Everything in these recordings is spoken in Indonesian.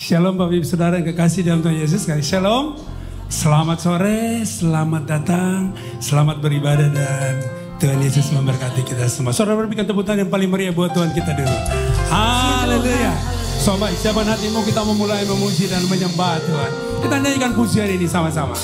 Shalom Bapak Ibu Saudara yang kekasih dalam Tuhan Yesus. Shalom. Selamat sore, selamat datang, selamat beribadah dan Tuhan Yesus memberkati kita semua. Saudara berikan tepuk tangan yang paling meriah buat Tuhan kita dulu. Haleluya. Sobat, siapa hatimu kita memulai memuji dan menyembah Tuhan. Kita nyanyikan pujian ini sama-sama.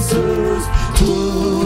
Yesus Tuhan.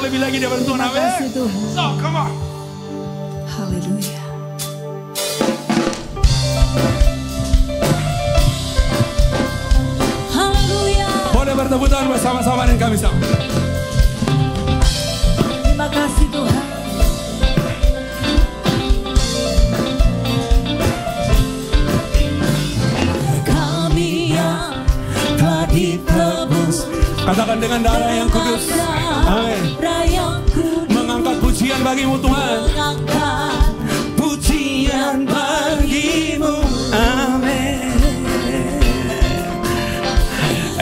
lebih lagi daripada Tuhan. Amin. So, come on. Haleluya. Haleluya. Boleh bertepuk tangan bersama-sama dengan kami sama. Terima kasih Tuhan. Kami yang telah ditebus, katakan dengan darah yang kudus. Amin. Mengangkat pujian bagimu Tuhan. Mengangkat Pujian bagimu. Amin.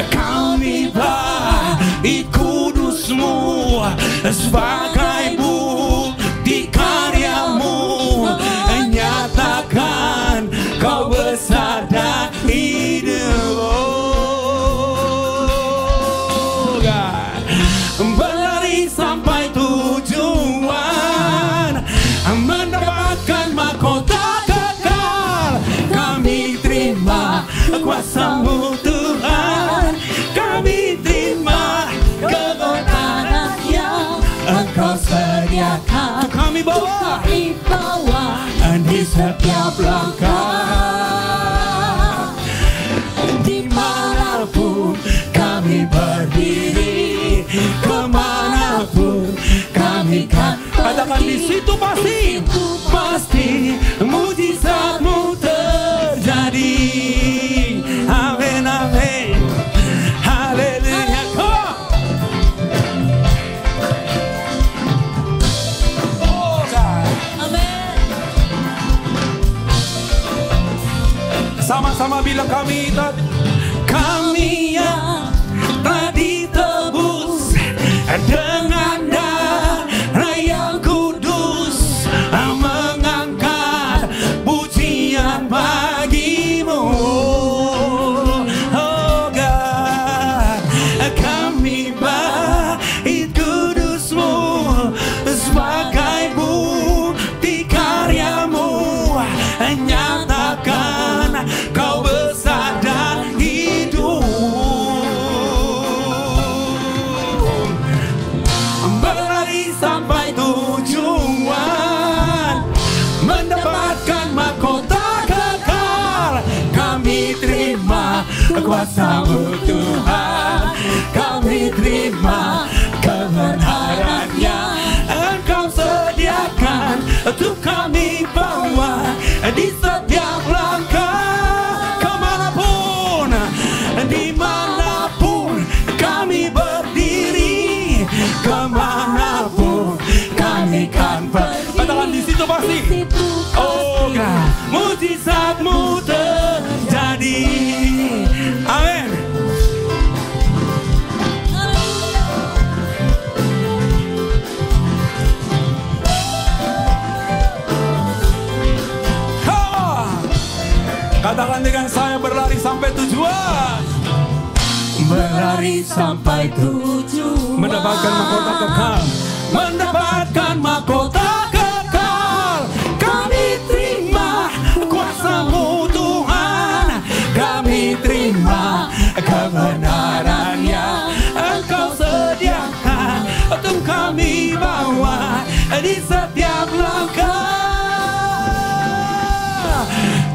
Kami bait kudus-Mu sebagai bukti karya-Mu, nyatakan Kau besar dan hidup. Berlari sampai tujuan, mendapatkan mahkota kekal. Kami terima kuasa-Mu Tuhan, kami terima kebenaran yang Engkau sediakan. Untuk kami bawa di setiap langkah, dimanapun kami berdiri, kemanapun kami kan katakan di situ pasti mujizat-Mu terjadi. Amin, amin. Haleluya. Oh God. Amin. Sama-sama bilang kami yang tadi tebus dengan darah yang kudus, mengangkat pujian bagimu. Oh God, kami bait kudus-Mu sebagai bukti karya-Mu, nyatakan Kau besar dan hidup. Berlari sampai tujuan, mendapatkan mahkota kekal. Kami terima kuasa-Mu Tuhan, kami terima kebenaran yang Engkau sediakan. Untuk kami bawa di setiap langkah, kemanapun, dimanapun kami berdiri, kemanapun kami kan katakan di situ pasti. Oh God, mujizat-Mu terjadi. Amin. Katakan dengan saya, berlari sampai tujuan. Berlari sampai tujuan, mendapatkan mahkota kekal, mendapatkan mahkota kekal. Kami terima kuasa-Mu Tuhan, kami terima kebenaran yang Engkau sediakan. Untuk kami bawa di setiap langkah,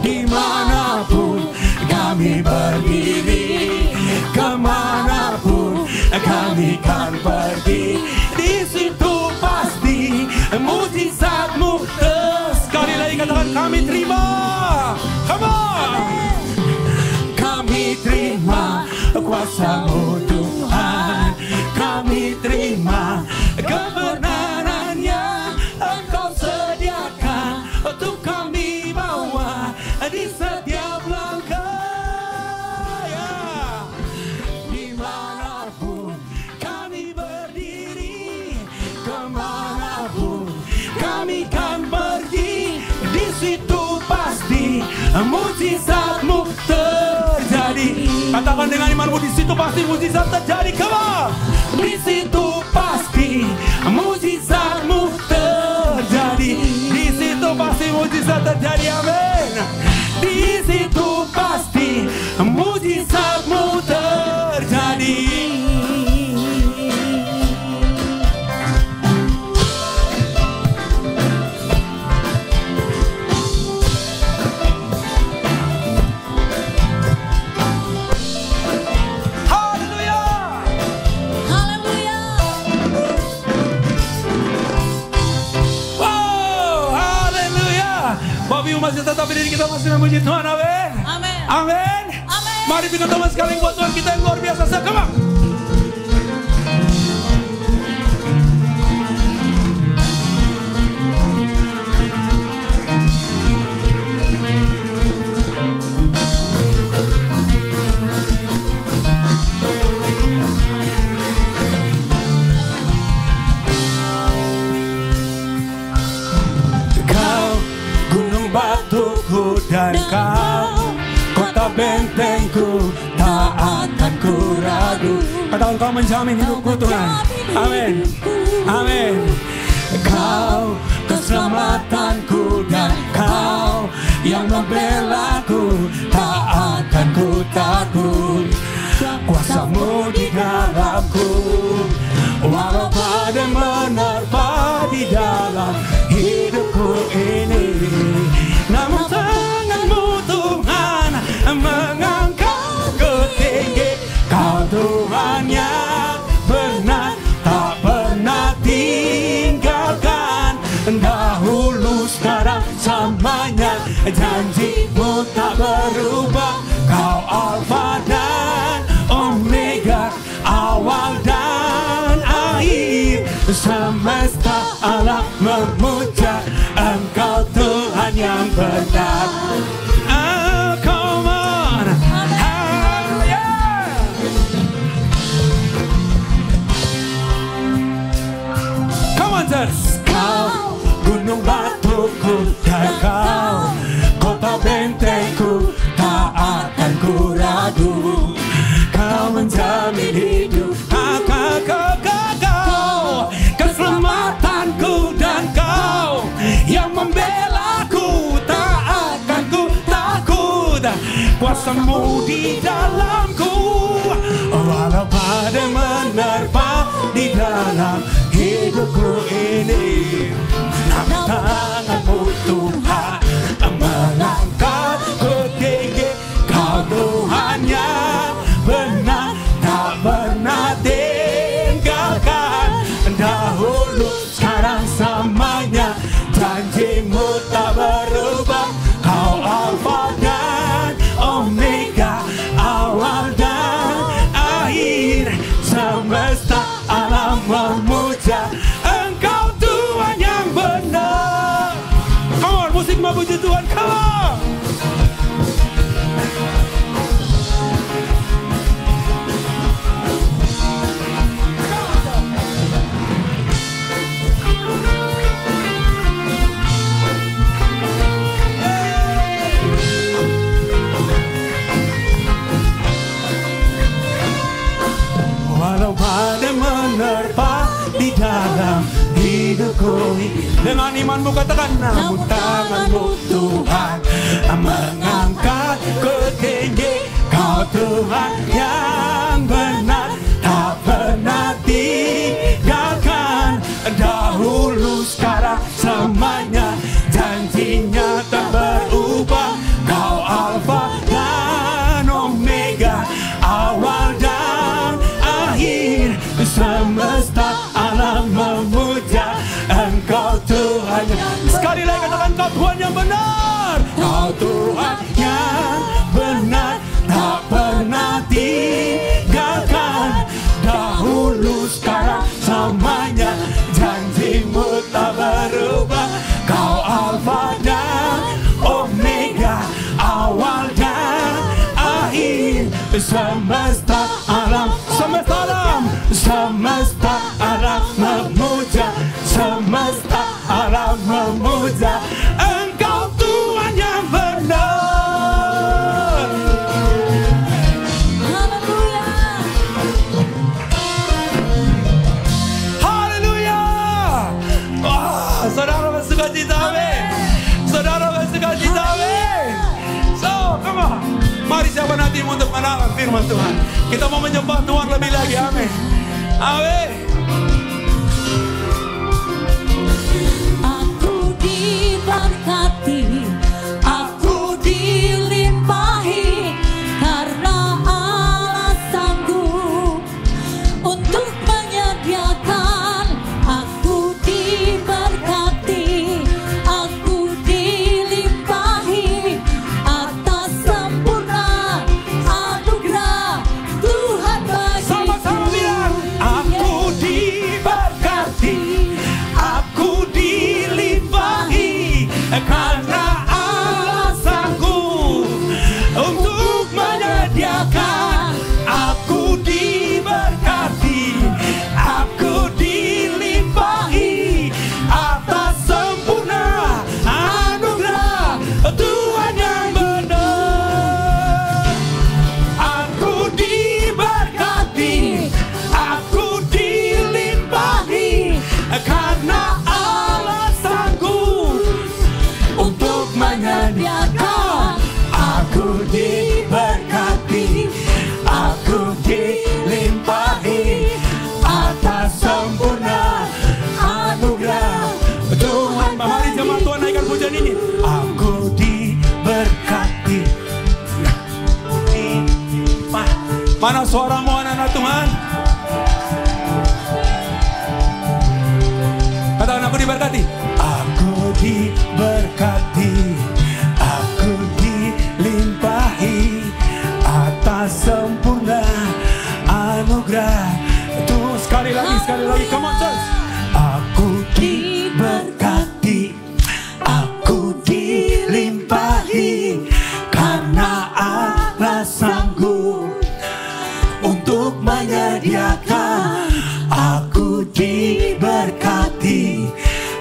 dimanapun kami berdiri, kemanapun kami kan pergi, di situ pasti mujizat-Mu. Sekali lagi katakan kami terima. Come on. Kami terima kuasa-Mu Tuhan, kami terima kebenaran yang Engkau sediakan. Untuk kami bawa di setiap langkah, ya. Dimanapun kami berdiri, kemanapun kami kan pergi, di situ pasti mujizat-Mu terjadi. Katakan dengan imanmu, di situ pasti mujizat terjadi. Come on. Di situ pasti mujizat-Mu terjadi. Di situ pasti mujizat terjadi. Amin. Di situ pasti mujizat-Mu terjadi. masih tetap berdiri, kita masih memuji Tuhan. Amin. Amin. Amin. Amin. Mari berikan teman sekali buat Tuhan kita yang luar biasa. Come on. Batuku dan kau, kota bentengku, tak akan ku ragu. Katakan kau menjamin hidupku Tuhan. Amin. Amin. Kau keselamatanku dan kau yang membelaku, tak akan ku takut. Kuasamu di dalamku, walau badai menerpa di dalam hidupku ini. Namun tanganmu Tuhan mengangkatku tinggi. Kau Tuhan yang benar, tak pernah tinggalkan. Dahulu sekarang selamanya, janjimu tak berubah. Kau Alfa dan Omega, awal dan akhir. Semesta alam memuja Engkau Tuhan yang benar. Oh, come on. Hallelujah. Come on, church. Kau gunung batuku dan kau kota bentengku, tak akan ku ragu. Kau menjamin hidup Kau keselamatanku dan kau yang membelaku, tak akan ku takut. Kuasamu di dalamku, walau badai menerpa di dalam hidupku ini. Namun tanganmu Tuhan mengangkatku tinggi. Kau Tuhan yang benar, tak pernah tinggalkan. Dahulu sekarang selamanya, janjimu tak berubah. Kau Alfa dan Omega, awal dan akhir. Semesta alam memuja Engkau Tuhan yang benar. come on, musik memuji Tuhan, come on. Walau badai menerpa di dalam hidupku, Dengan imanmu katakan, namun tanganmu Tuhan mengangkatku tinggi. Kau Tuhan yang benar, tak pernah tinggalkan. Dahulu sekarang selamanya, janjinya tak berubah. Kau Alfa dan Omega, awal dan akhir. Semesta alam memuja Engkau Tuhan. sekali lagi katakan, kau Tuhan yang benar. Kau Tuhan yang benar, tak pernah tinggalkan. Dahulu sekarang selamanya, janjimu tak berubah. Kau Alfa dan Omega, awal dan akhir. Semesta alam, semesta alam, semesta alam memuja, semesta alam memuja Engkau Tuhan yang benar. Haleluya. Haleluya. Wah, saudara bersuka cita, amin. Saudara bersuka cita, amin. So, come on. Mari siapa nanti untuk mendengar firman Tuhan. Kita mau menyembah Tuhan lebih lagi, amin. Amin. Aku diberkati, aku dilimpahi, karena Allah sanggup untuk menyediakan. Aku diberkati, aku dilimpahi. dilimpahi atas sempurna anugerah Tuhan. Mari jemaat Tuhan naikkan pujian ini. Aku diberkati. Mana suaramu anak-anak Tuhan? Katakan aku diberkati. Aku diberkati, aku dilimpahi atas sempurna anugerah. Itu sekali lagi, come on church. Aku diberkati, aku dilimpahi karena Allah sanggup untuk menyediakan. Aku diberkati,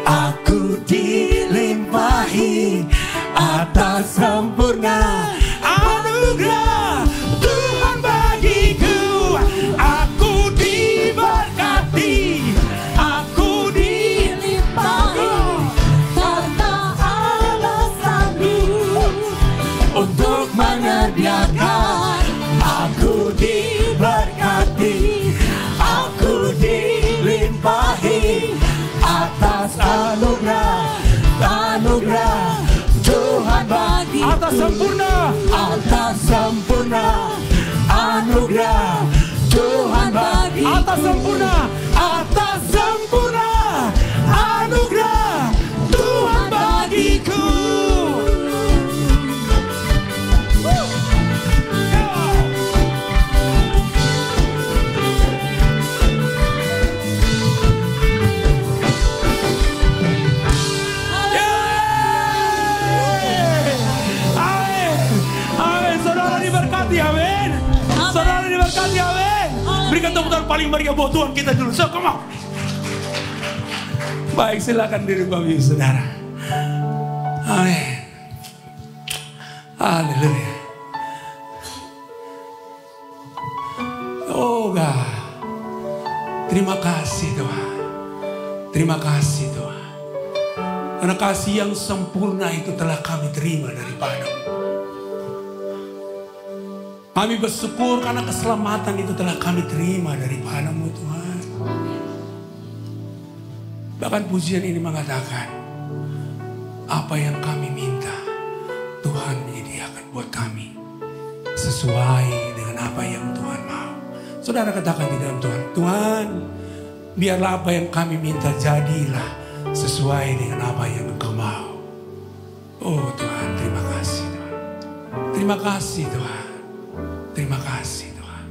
aku dilimpahi atas sempurna anugerah Tuhan bagiku. Aku diberkati, aku dilimpahi karena Allah sanggup untuk menyediakan. Aku diberkati, aku dilimpahi atas anugerah Tuhan bagi Atas sempurna anugerah Tuhan bagi atas sempurna anugerah Tuhan bagiku. Amin. Saudara diberkati, amin. Berikan tepuk tangan paling meriah buat Tuhan kita dulu. So, come on. Baik, silakan diri Bapak Ibu Saudara. Amin. Haleluya. Oh God. Terima kasih Tuhan. Terima kasih Tuhan. Karena kasih yang sempurna itu telah kami terima daripada-Mu. Kami bersyukur karena keselamatan itu telah kami terima daripada-Mu Tuhan. Bahkan pujian ini mengatakan, apa yang kami minta, Tuhan menyediakan buat kami. Sesuai dengan apa yang Tuhan mau. Saudara katakan di dalam Tuhan, Tuhan, biarlah apa yang kami minta jadilah sesuai dengan apa yang Engkau mau. Oh Tuhan, terima kasih Tuhan. Terima kasih Tuhan. Terima kasih Tuhan.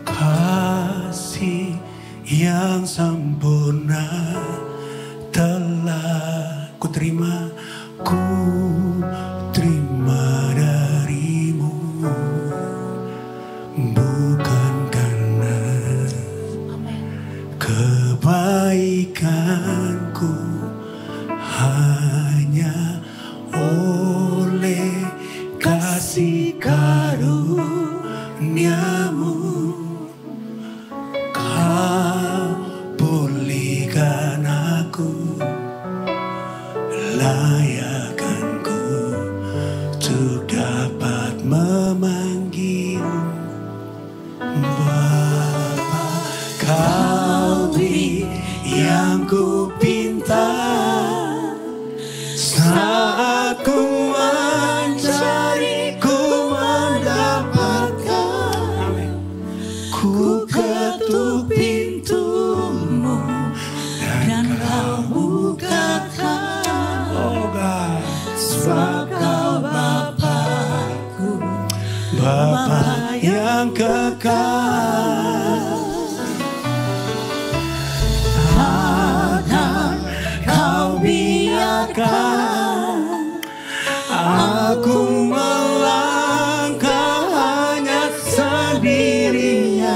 Kasih yang sempurna telah ku terima darimu, bukan karena kebaikanku, hanya oleh kasih karunia-Mu Kau pulihkan aku, layakkanku untuk dapat memanggil Bapa. Kau beri yang ku pinta saat ku mencari, ku mendapatkan. Ku ketuk pintu-Mu dan Kau bukakan. Oh God. Sebab Kau Bapa-Ku, Bapa yang kekal. Akan Kau biarkan aku melangkah hanya sendirian.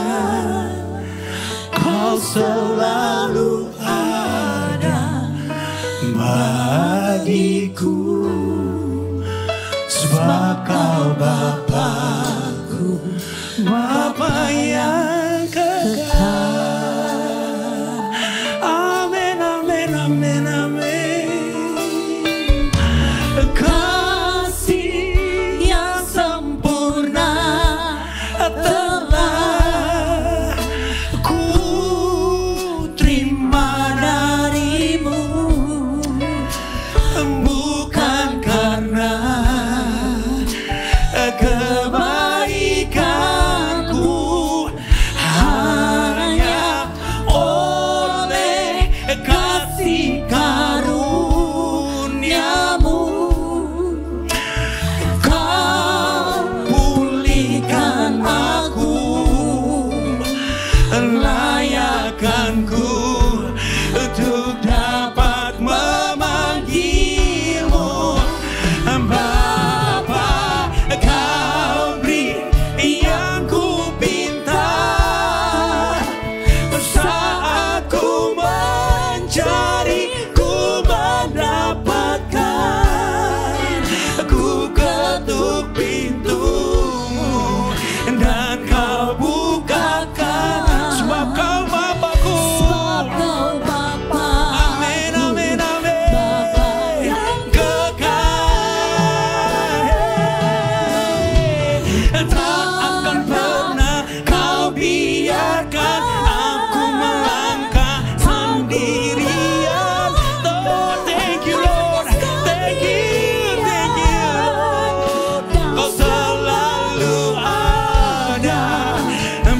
Kau selalu ada bagiku, sebab Kau Bapa-Ku, Bapa yang kekal. Amin, amin, amin, amin. Kasih yang sempurna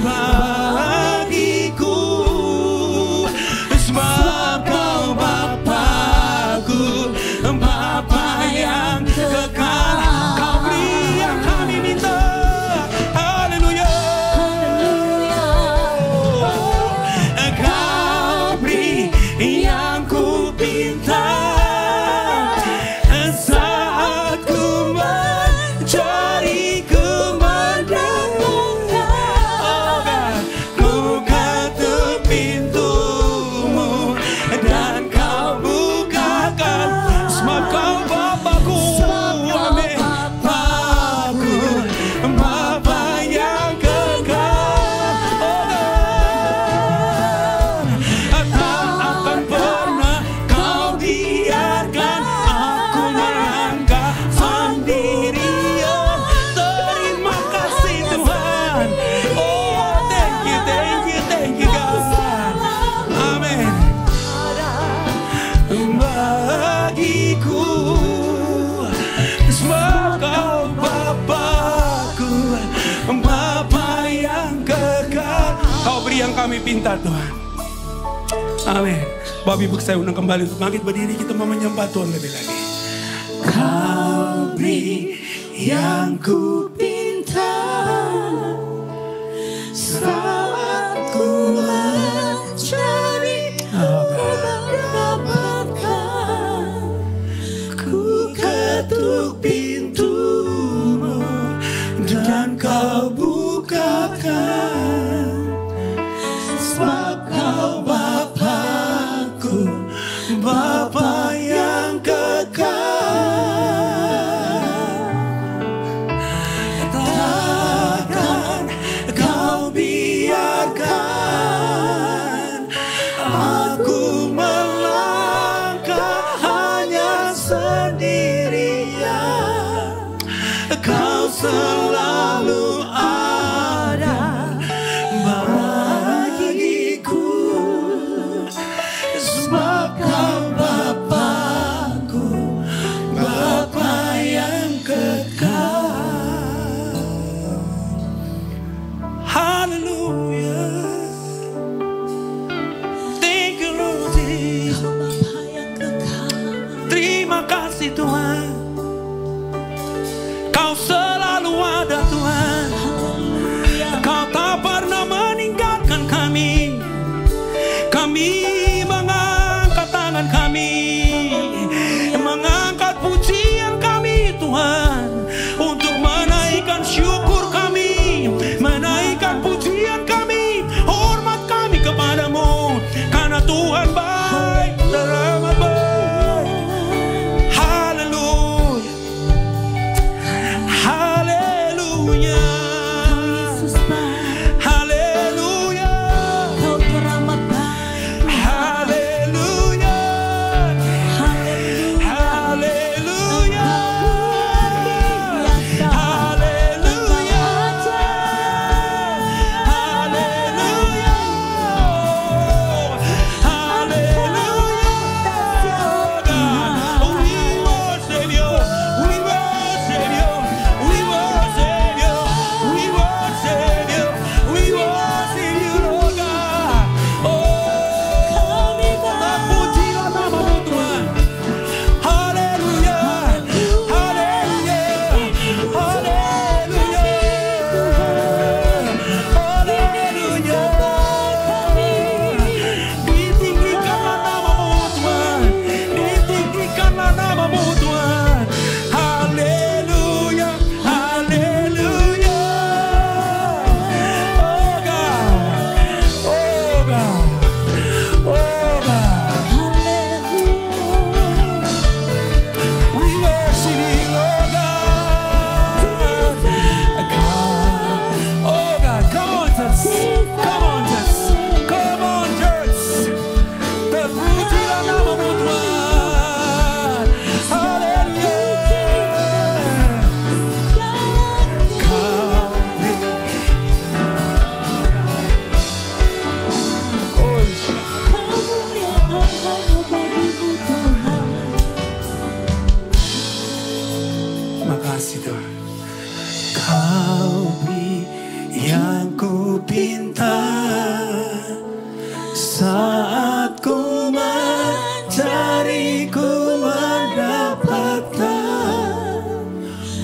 bagiku, sebab Kau Bapa-Ku, Bapa yang kekal. Kau beri yang kami minta. Haleluya. Kau beri yang ku pinta saat ku mencari kemenangan. Ku ketuk pintumu dan Kau bukakan, sebab Kau Bapa-Ku. Amin. Bapa-Ku, Bapa yang kekal. Tak akan pernah Kau biarkan aku melangkah sendirian. Terima kasih Tuhan. Oh, thank you God. Amin. Bagiku, sebab Kau Bapa-Ku, Bapa yang kekal. Kau beri yang kami pinta Tuhan. Amin. Bapak Ibu saya undang kembali untuk bangkit berdiri, kita mau menyembah Tuhan lebih lagi. Kau beri yang ku pinta saat ku mencari mendapatkan. Ku ketuk pintumu dan Kau bukakan, sebab Kau Bapa-Ku, Bapa yang kekal. Takkan Kau biarkan aku melangkah hanya sendirian. Kau selalu ada bagiku, sebab Kau Bapa-Ku, Bapa yang kekal. Haleluya. Thank you Lord Jesus. Terima kasih Tuhan. Kau selalu ada Tuhan. Kau tak pernah meninggalkan kami. Kami mengangkat tangan kami, mengangkat pujian kami Tuhan, untuk menaikkan syukur kami, menaikkan pujian kami pintar saat ku mencari, ku mendapatkan.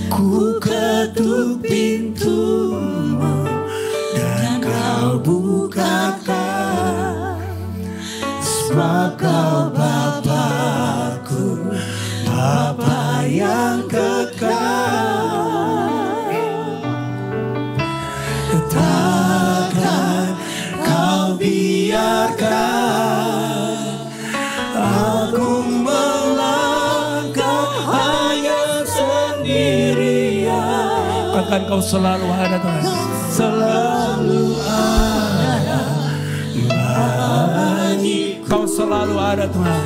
Ku ketuk pintumu dan kau bukakan, sebab kau Bapa-Ku, Bapa yang kekal. Takkan kau biarkan aku melangkah hanya sendirian. Katakan kau selalu ada Tuhan. Selalu ada bagi, Kau selalu ada Tuhan.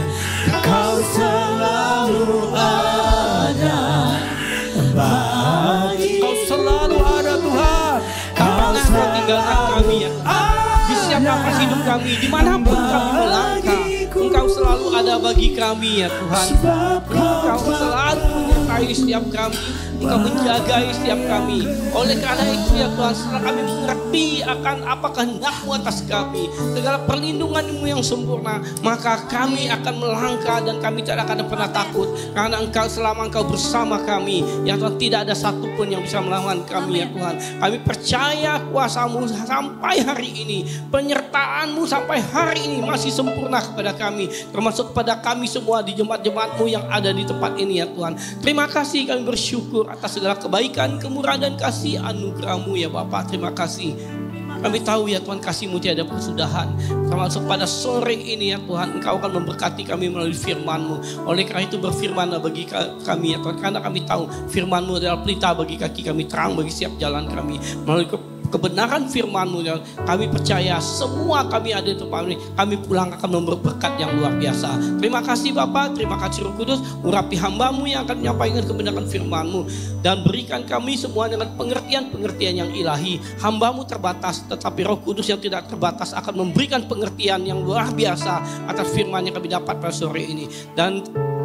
kau selalu ada bagi, Kau selalu ada Tuhan. kau Engkau tinggalkan kami ya. Di setiap nafas hidup kami, dimanapun kami melangkah, Engkau selalu ada bagi kami ya Tuhan. Engkau selalu menyertai setiap kami, Engkau menjagai setiap kami. Oleh karena itu ya Tuhan, setelah kami mengerti akan apa kehendak-Mu atas kami, segala perlindungan-Mu yang sempurna, maka kami akan melangkah dan kami tidak akan pernah takut. Karena Engkau selama Engkau bersama kami, ya Tuhan, tidak ada satupun yang bisa melawan kami ya Tuhan. Kami percaya kuasa-Mu sampai hari ini, penyertaan-Mu sampai hari ini masih sempurna kepada kami, termasuk pada kami semua di jemaat-jemaat-Mu yang ada di tempat ini ya Tuhan. Terima kasih, kami bersyukur atas segala kebaikan, kemurahan dan kasih anugerah-Mu ya Bapa. Terima kasih. Kami tahu ya Tuhan, kasih-Mu tiada persudahan. Termasuk pada sore ini ya Tuhan, Engkau akan memberkati kami melalui firman-Mu. Oleh karena itu berfirmanlah bagi kami ya Tuhan, karena kami tahu firman-Mu adalah pelita bagi kaki kami, terang bagi setiap jalan kami. Melalui kebenaran firman-Mu, kami percaya semua kami ada di tempat ini, kami pulang akan membawa berkat yang luar biasa. Terima kasih Bapa, terima kasih Roh Kudus, urapi hamba-Mu yang akan menyampaikan kebenaran firman-Mu, dan berikan kami semua dengan pengertian-pengertian yang ilahi. Hamba-Mu terbatas, tetapi Roh Kudus yang tidak terbatas akan memberikan pengertian yang luar biasa atas firman yang kami dapat pada sore ini. Dan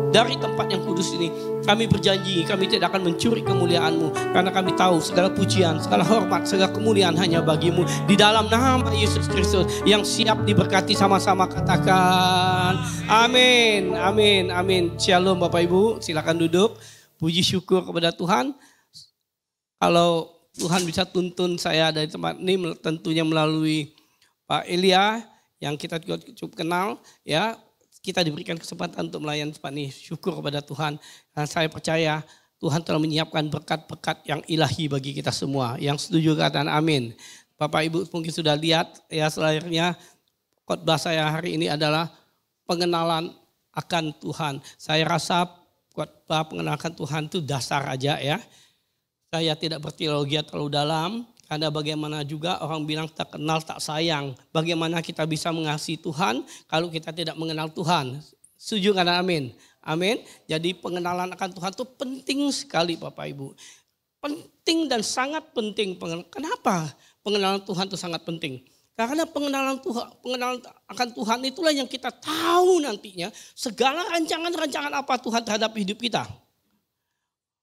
dari tempat yang kudus ini, kami berjanji kami tidak akan mencuri kemuliaan-Mu, karena kami tahu segala pujian, segala hormat, segala kemuliaan hanya bagi-Mu. Di dalam nama Yesus Kristus yang siap diberkati, sama-sama katakan amin, amin, amin. Shalom Bapak Ibu, silakan duduk. Puji syukur kepada Tuhan. Kalau Tuhan bisa tuntun saya dari tempat ini, tentunya melalui Pak Elia yang kita cukup kenal ya. Kita diberikan kesempatan untuk melayani tempat ini. Syukur kepada Tuhan. Dan saya percaya Tuhan telah menyiapkan berkat-berkat yang ilahi bagi kita semua. Yang setuju katakan amin. Bapak Ibu mungkin sudah lihat ya, selayarnya khotbah saya hari ini adalah pengenalan akan Tuhan. Saya rasa khotbah pengenalan Tuhan itu dasar aja ya. Saya tidak berteologi terlalu dalam. Karena bagaimana juga orang bilang tak kenal tak sayang. Bagaimana kita bisa mengasihi Tuhan kalau kita tidak mengenal Tuhan. Setuju kan? Amin. Amin. Jadi pengenalan akan Tuhan itu penting sekali Bapak Ibu. Penting dan sangat penting. Kenapa pengenalan Tuhan itu sangat penting? Karena pengenalan akan Tuhan itulah yang kita tahu nantinya segala rancangan-rancangan apa Tuhan terhadap hidup kita.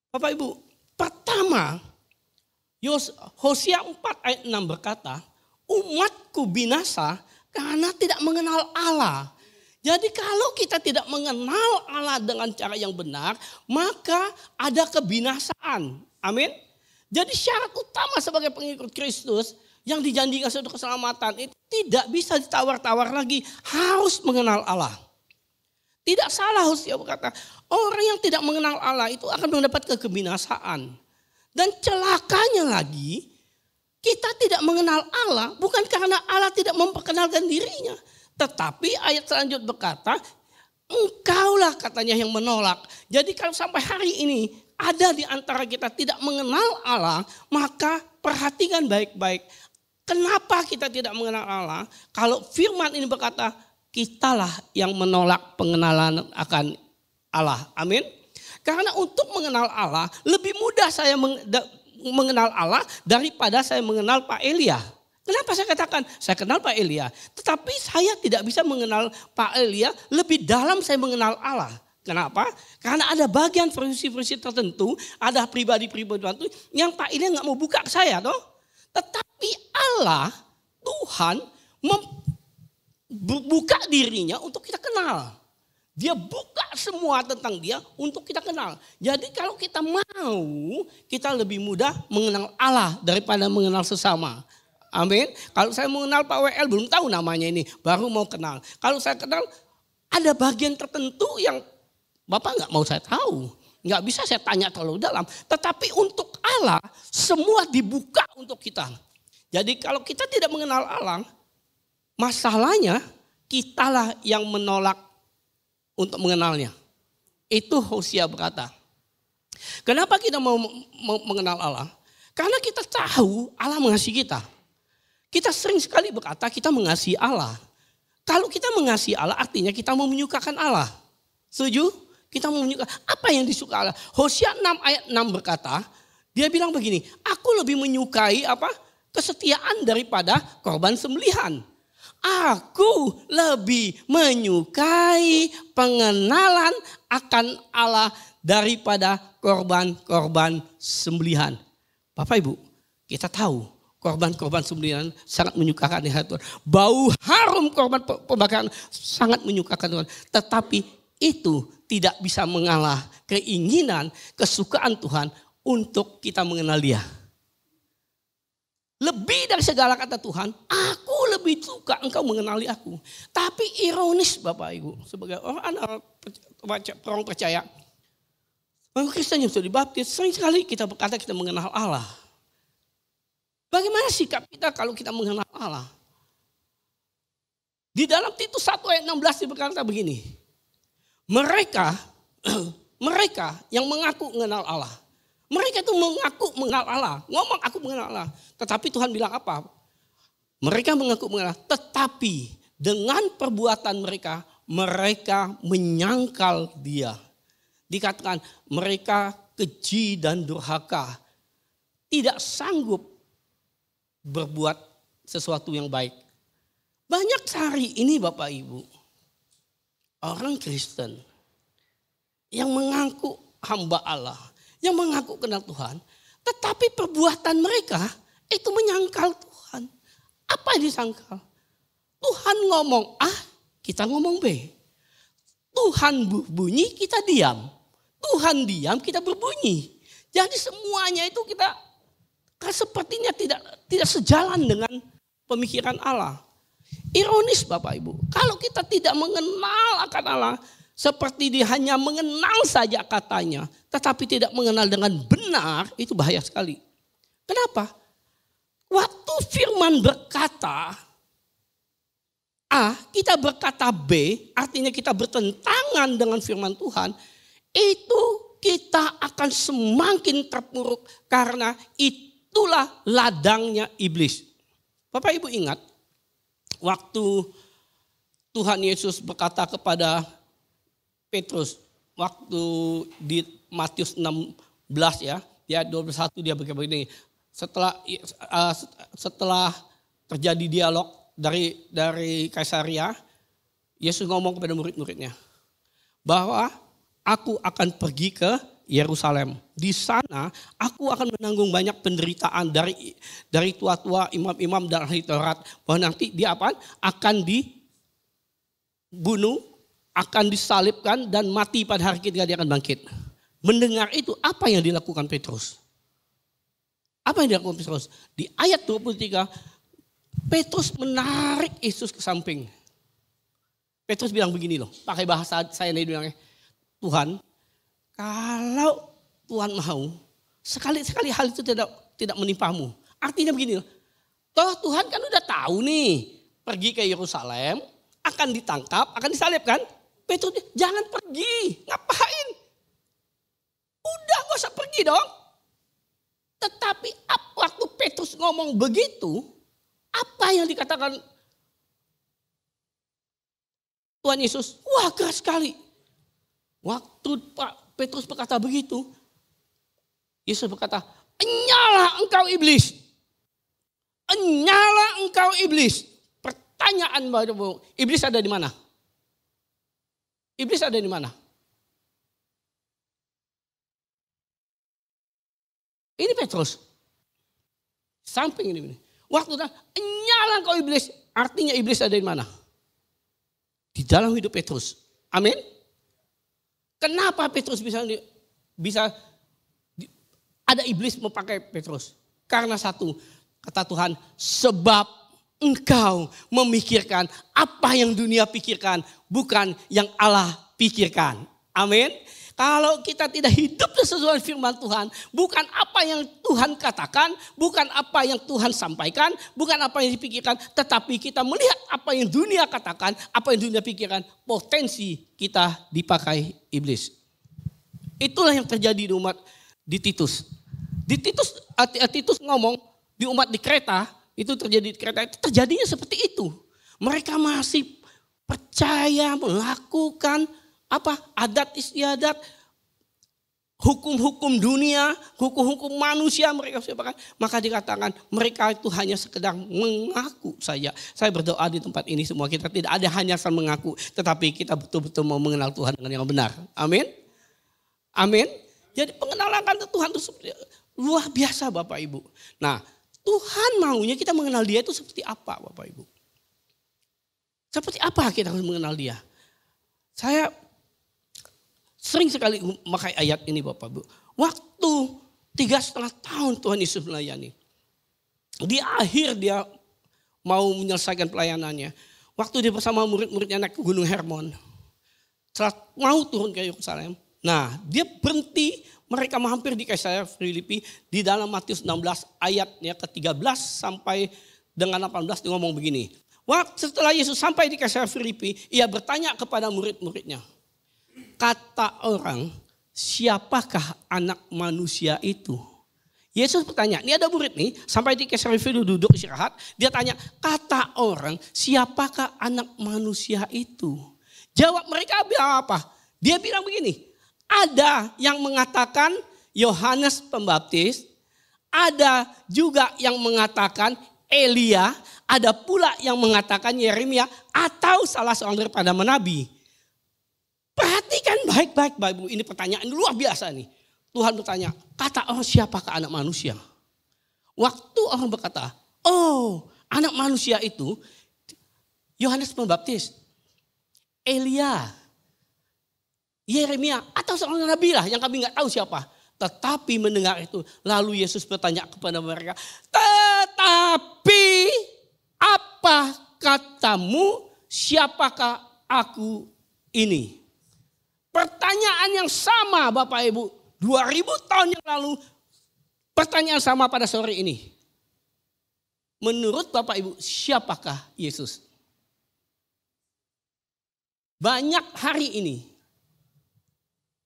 Bapak Ibu, pertama, Hosea 4 ayat 6 berkata, umatku binasa karena tidak mengenal Allah. Jadi kalau kita tidak mengenal Allah dengan cara yang benar, maka ada kebinasaan. Amin. Jadi syarat utama sebagai pengikut Kristus yang dijanjikan untuk keselamatan itu tidak bisa ditawar-tawar lagi, harus mengenal Allah. Tidak salah Hosea berkata, orang yang tidak mengenal Allah itu akan mendapat kebinasaan. Dan celakanya lagi, kita tidak mengenal Allah bukan karena Allah tidak memperkenalkan dirinya. Tetapi ayat selanjutnya berkata, engkaulah katanya yang menolak. Jadi kalau sampai hari ini ada di antara kita tidak mengenal Allah, maka perhatikan baik-baik. Kenapa kita tidak mengenal Allah? Kalau firman ini berkata, kitalah yang menolak pengenalan akan Allah. Amin. Karena untuk mengenal Allah, lebih mudah saya mengenal Allah daripada saya mengenal Pak Elia. Kenapa saya katakan, saya kenal Pak Elia. Tetapi saya tidak bisa mengenal Pak Elia, lebih dalam saya mengenal Allah. Kenapa? Karena ada bagian frekuensi tertentu, ada pribadi-pribadi tertentu yang Pak Elia nggak mau buka ke saya. Toh. Tetapi Allah Tuhan membuka dirinya untuk kita kenal. Dia buka semua tentang dia untuk kita kenal. Jadi kalau kita mau, kita lebih mudah mengenal Allah daripada mengenal sesama. Amin. Kalau saya mengenal Pak WL belum tahu namanya ini, baru mau kenal. Kalau saya kenal, ada bagian tertentu yang Bapak nggak mau saya tahu. Nggak bisa saya tanya terlalu dalam. Tetapi untuk Allah, semua dibuka untuk kita. Jadi kalau kita tidak mengenal Allah, masalahnya kitalah yang menolak untuk mengenalnya. Itu Hosea berkata. Kenapa kita mau mengenal Allah? Karena kita tahu Allah mengasihi kita. Kita sering sekali berkata kita mengasihi Allah. Kalau kita mengasihi Allah artinya kita mau menyukakan Allah. Setuju? Kita mau menyukai. Apa yang disuka Allah? Hosea 6 ayat 6 berkata, dia bilang begini, aku lebih menyukai apa? Kesetiaan daripada korban sembelihan. Aku lebih menyukai pengenalan akan Allah daripada korban-korban sembelihan. Bapak Ibu, kita tahu korban-korban sembelihan sangat menyukakan Tuhan. Bau harum korban pembakaran sangat menyukakan Tuhan. Tetapi itu tidak bisa mengalah keinginan, kesukaan Tuhan untuk kita mengenal Dia. Lebih dari segala kata Tuhan, aku lebih suka engkau mengenali aku. Tapi ironis Bapak Ibu, sebagai orang percaya, orang Kristen yang sudah dibaptis, sering sekali kita berkata kita mengenal Allah. Bagaimana sikap kita kalau kita mengenal Allah? Di dalam Titus 1 ayat 16 berkata begini, mereka yang mengaku mengenal Allah, mereka itu mengaku mengenal Allah, ngomong aku mengenal Allah. Tetapi Tuhan bilang apa? Mereka mengaku mengenal Allah, tetapi dengan perbuatan mereka, mereka menyangkal Dia. Dikatakan mereka keji dan durhaka, tidak sanggup berbuat sesuatu yang baik. Banyak hari ini Bapak Ibu, orang Kristen yang mengaku hamba Allah, yang mengaku kenal Tuhan, tetapi perbuatan mereka itu menyangkal Tuhan. Apa yang disangkal? Tuhan ngomong A, kita ngomong B. Tuhan berbunyi, kita diam. Tuhan diam, kita berbunyi. Jadi semuanya itu kita sepertinya tidak sejalan dengan pemikiran Allah. Ironis Bapak Ibu, kalau kita tidak mengenal akan Allah, seperti dia hanya mengenal saja katanya, tetapi tidak mengenal dengan benar, itu bahaya sekali. Kenapa? Waktu firman berkata A, kita berkata B, artinya kita bertentangan dengan firman Tuhan, itu kita akan semakin terpuruk karena itulah ladangnya iblis. Bapak Ibu ingat, waktu Tuhan Yesus berkata kepada Petrus, waktu di Matius 16 ya, dia 21 dia begini. Setelah terjadi dialog dari Kaisaria, Yesus ngomong kepada murid-muridnya bahwa aku akan pergi ke Yerusalem. Di sana aku akan menanggung banyak penderitaan dari tua-tua, imam-imam dan ahli Taurat. Bahwa nanti dia akan dibunuh, akan disalibkan dan mati pada hari ketiga dia akan bangkit. Mendengar itu apa yang dilakukan Petrus? Apa yang dilakukan Petrus? Di ayat 23 Petrus menarik Yesus ke samping. Petrus bilang begini loh, pakai bahasa saya ini bilangnya, Tuhan, kalau Tuhan mau, sekali-sekali hal itu tidak menimpamu. Artinya begini loh, toh Tuhan kan udah tahu nih, pergi ke Yerusalem, akan ditangkap, akan disalibkan. Petrus, jangan pergi, ngapain? Udah gak usah pergi dong. Tetapi waktu Petrus ngomong begitu, apa yang dikatakan Tuhan Yesus? Wah, keras sekali. Waktu Petrus berkata begitu, Yesus berkata, "Enyala engkau iblis. Enyala engkau iblis." Pertanyaan baru, iblis ada di mana? Iblis ada di mana? Ini Petrus. Samping ini. Waktu itu, nyala kau iblis. Artinya iblis ada di mana? Di dalam hidup Petrus. Amin. Kenapa Petrus bisa ada iblis memakai Petrus? Karena satu, kata Tuhan, sebab engkau memikirkan apa yang dunia pikirkan, bukan yang Allah pikirkan. Amin. Kalau kita tidak hidup sesuai firman Tuhan, bukan apa yang Tuhan katakan, bukan apa yang Tuhan sampaikan, bukan apa yang dipikirkan, tetapi kita melihat apa yang dunia katakan, apa yang dunia pikirkan, potensi kita dipakai iblis. Itulah yang terjadi di Titus. Titus ngomong di umat di Kreta, itu terjadi di Kreta, itu terjadinya seperti itu. Mereka masih percaya melakukan adat istiadat, hukum-hukum dunia, hukum-hukum manusia mereka siapkan. Maka dikatakan mereka itu hanya sekedar mengaku saja. Saya berdoa di tempat ini semua kita tidak ada hanya asal mengaku, tetapi kita betul-betul mau mengenal Tuhan dengan yang benar. Amin. Amin. Jadi pengenalan Tuhan itu luar biasa Bapak Ibu. Nah, Tuhan maunya kita mengenal Dia itu seperti apa Bapak Ibu? Seperti apa kita harus mengenal Dia? Saya sering sekali memakai ayat ini Bapak Ibu. Waktu 3,5 tahun Tuhan Yesus melayani. Di akhir dia mau menyelesaikan pelayanannya. Waktu dia bersama murid-muridnya naik ke Gunung Hermon. Setelah mau turun ke Yerusalem. Nah dia berhenti, mereka hampir di Kaisarea Filipi. Di dalam Matius 16 ayatnya ke-13 sampai dengan 18 dia ngomong begini. Waktu setelah Yesus sampai di Kaisarea Filipi, ia bertanya kepada murid-muridnya. Kata orang, siapakah anak manusia itu? Yesus bertanya, ini ada murid nih, sampai di Kaisarea Filipi duduk istirahat. Dia tanya, kata orang, siapakah anak manusia itu? Jawab mereka bilang apa? Dia bilang begini, ada yang mengatakan Yohanes Pembaptis, ada juga yang mengatakan Elia, ada pula yang mengatakan Yeremia atau salah seorang daripada nabi. Perhatikan baik-baik Bapak Ibu, ini pertanyaan luar biasa nih. Tuhan bertanya, kata orang siapakah anak manusia? Waktu orang berkata, oh anak manusia itu Yohanes Pembaptis, Elia, Yeremia atau seorang nabi lah yang kami nggak tahu siapa. Tetapi mendengar itu, lalu Yesus bertanya kepada mereka, tetapi apa katamu, siapakah aku ini? Pertanyaan yang sama Bapak Ibu, 2000 tahun yang lalu, pertanyaan sama pada sore ini. Menurut Bapak Ibu, siapakah Yesus? Banyak hari ini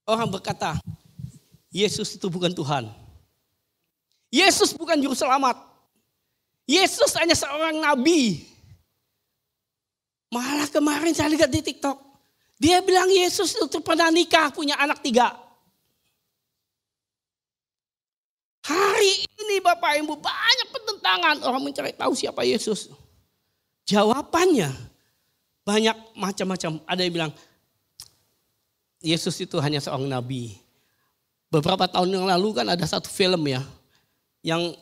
orang berkata, Yesus itu bukan Tuhan. Yesus bukan juru selamat. Yesus hanya seorang nabi. Malah kemarin saya lihat di TikTok. Dia bilang Yesus itu pernah nikah, punya anak 3. Hari ini Bapak Ibu banyak pertentangan. Orang mencari tahu siapa Yesus. Jawabannya banyak macam-macam. Ada yang bilang Yesus itu hanya seorang nabi. Beberapa tahun yang lalu kan ada satu film ya. Yang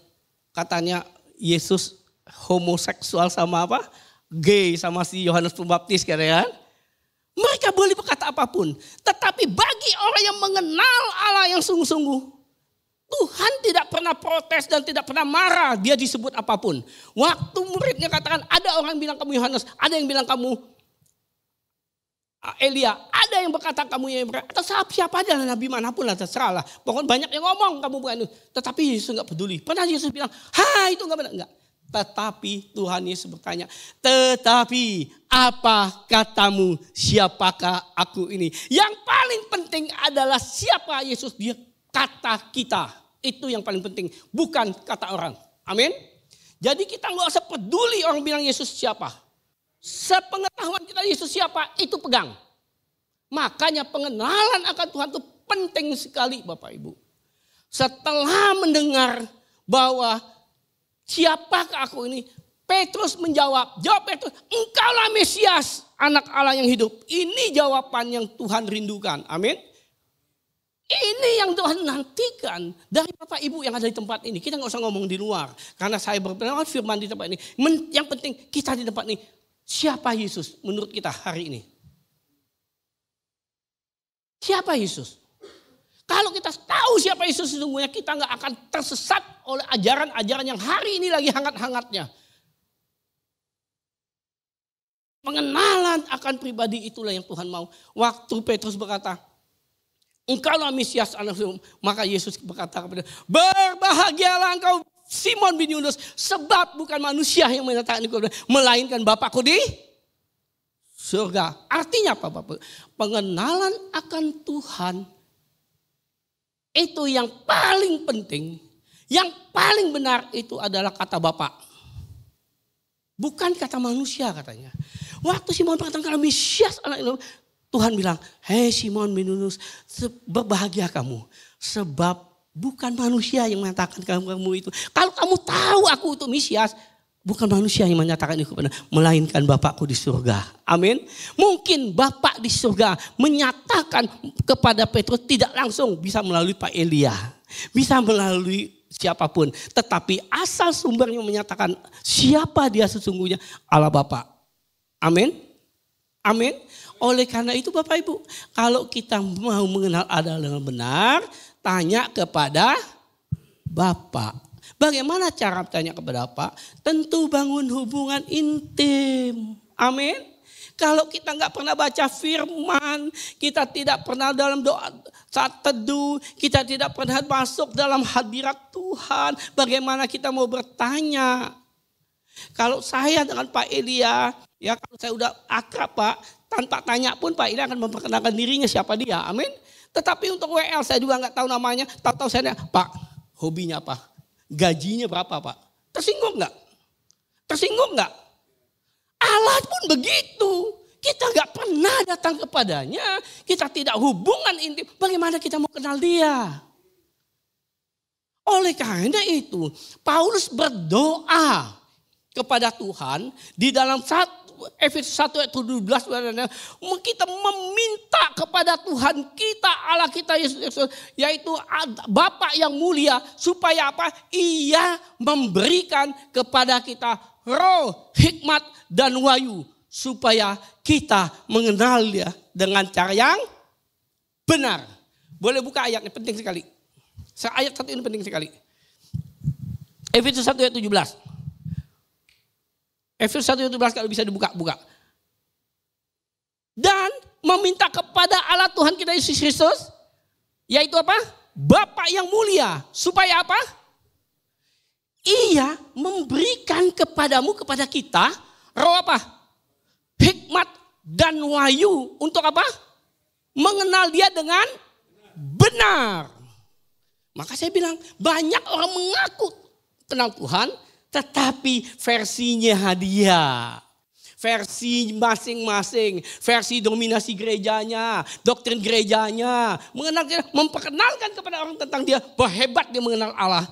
katanya Yesus homoseksual sama apa? Gay sama si Yohanes Pembaptis kan. Mereka boleh berkata apapun. Tetapi bagi orang yang mengenal Allah yang sungguh-sungguh. Tuhan tidak pernah protes dan tidak pernah marah. Dia disebut apapun. Waktu muridnya katakan ada orang yang bilang kamu Yohanes. Ada yang bilang kamu Elia, ada yang berkata kamu yang atau siapa aja nabi manapun lah terserah lah. Pokoknya banyak yang ngomong kamu bukan itu. Tetapi Yesus enggak peduli. Pernah Yesus bilang, itu enggak benar. Enggak. Tetapi Tuhan Yesus bertanya, tetapi apa katamu, siapakah aku ini? Yang paling penting adalah siapa Yesus, dia kata kita. Itu yang paling penting, bukan kata orang. Amin. Jadi kita enggak usah peduli orang bilang Yesus siapa. Sepengetahuan kita Yesus siapa, itu pegang. Makanya pengenalan akan Tuhan itu penting sekali Bapak Ibu. Setelah mendengar bahwa siapakah aku ini, Petrus menjawab, Petrus, engkaulah Mesias, anak Allah yang hidup. Ini jawaban yang Tuhan rindukan, amin. Ini yang Tuhan nantikan dari Bapak Ibu yang ada di tempat ini. Kita nggak usah ngomong di luar. Karena saya berpendapat firman di tempat ini. Yang penting kita di tempat ini. Siapa Yesus menurut kita hari ini? Siapa Yesus? Kalau kita tahu siapa Yesus sesungguhnya, kita nggak akan tersesat oleh ajaran-ajaran yang hari ini lagi hangat-hangatnya. Pengenalan akan pribadi itulah yang Tuhan mau. Waktu Petrus berkata, engkaulah Mesias anak Daud, maka Yesus berkata kepada, berbahagialah engkau Simon bin Yunus, sebab bukan manusia yang menyatakan itu, melainkan Bapakku di surga. Artinya apa Bapak? Pengenalan akan Tuhan itu yang paling penting, yang paling benar itu adalah kata Bapa. Bukan kata manusia katanya. Waktu Simon berkata kalau Mesias anak Daud, Tuhan bilang, hei Simon bin Yunus, berbahagia kamu. Sebab bukan manusia yang mengatakan kamu itu. Kalau kamu tahu aku itu Mesias, bukan manusia yang menyatakan itu, melainkan Bapakku di surga. Amin. Mungkin Bapak di surga menyatakan kepada Petrus tidak langsung, bisa melalui Pak Elia. Bisa melalui siapapun. Tetapi asal sumbernya menyatakan siapa dia sesungguhnya, Allah Bapa. Amin. Amin. Oleh karena itu Bapak Ibu, kalau kita mau mengenal Allah dengan benar, tanya kepada Bapa. Bagaimana cara tanya kepada Bapa? Tentu bangun hubungan intim. Amin. Kalau kita nggak pernah baca firman, kita tidak pernah dalam doa saat teduh, kita tidak pernah masuk dalam hadirat Tuhan, bagaimana kita mau bertanya? Kalau saya dengan Pak Elia, ya kalau saya udah akrab Pak, tanpa tanya pun Pak Elia akan memperkenalkan dirinya siapa dia. Amin. Tetapi untuk WL saya juga nggak tahu namanya. Tahu-tahu saya nanya, Pak hobinya apa? Gajinya berapa Pak? Tersinggung nggak? Tersinggung nggak? Allah pun begitu. Kita nggak pernah datang kepadanya. Kita tidak hubungan intim. Bagaimana kita mau kenal dia? Oleh karena itu Paulus berdoa kepada Tuhan di dalam Efesus 1 ayat 17, kita meminta kepada Tuhan kita, Allah kita Yesus, yaitu Bapa yang mulia, supaya apa? Ia memberikan kepada kita roh, hikmat dan wahyu, supaya kita mengenal dia dengan cara yang benar. Boleh buka ayatnya, penting sekali. Ayat satu ini penting sekali. Efesus 1 ayat 17. Efesus 1 ayat 17 kalau bisa dibuka-buka. Dan meminta kepada Allah Tuhan kita Yesus Kristus, yaitu apa? Bapa yang mulia, supaya apa? Ia memberikan kepadamu, kepada kita, roh apa? Hikmat dan wahyu. Untuk apa? Mengenal dia dengan benar. Maka saya bilang, banyak orang mengaku kenal Tuhan, tetapi versinya hadiah. Versi masing-masing. Versi dominasi gerejanya. Doktrin gerejanya. Memperkenalkan kepada orang tentang dia. Bahwa hebat dia mengenal Allah.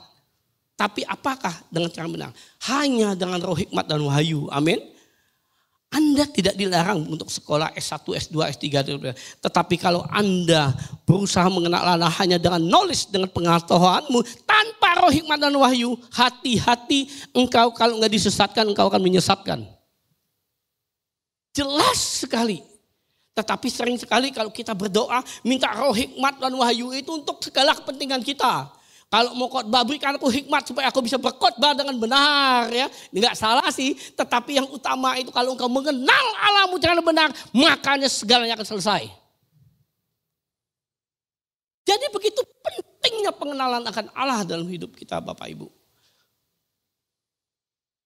Tapi apakah dengan cara benar? Hanya dengan roh hikmat dan wahyu. Amin. Anda tidak dilarang untuk sekolah S1, S2, S3. Tetapi kalau Anda berusaha mengenal Allah hanya dengan knowledge, dengan pengetahuanmu, tanpa roh hikmat dan wahyu, hati-hati engkau kalau enggak disesatkan, engkau akan menyesatkan. Jelas sekali. Tetapi sering sekali kalau kita berdoa, minta roh hikmat dan wahyu itu untuk segala kepentingan kita. Kalau mau khotbah, berikan aku hikmat supaya aku bisa berkhotbah dengan benar, ya. Enggak salah sih, tetapi yang utama itu kalau engkau mengenal Allahmu dengan benar, makanya segalanya akan selesai. Jadi begitu pentingnya pengenalan akan Allah dalam hidup kita Bapak Ibu.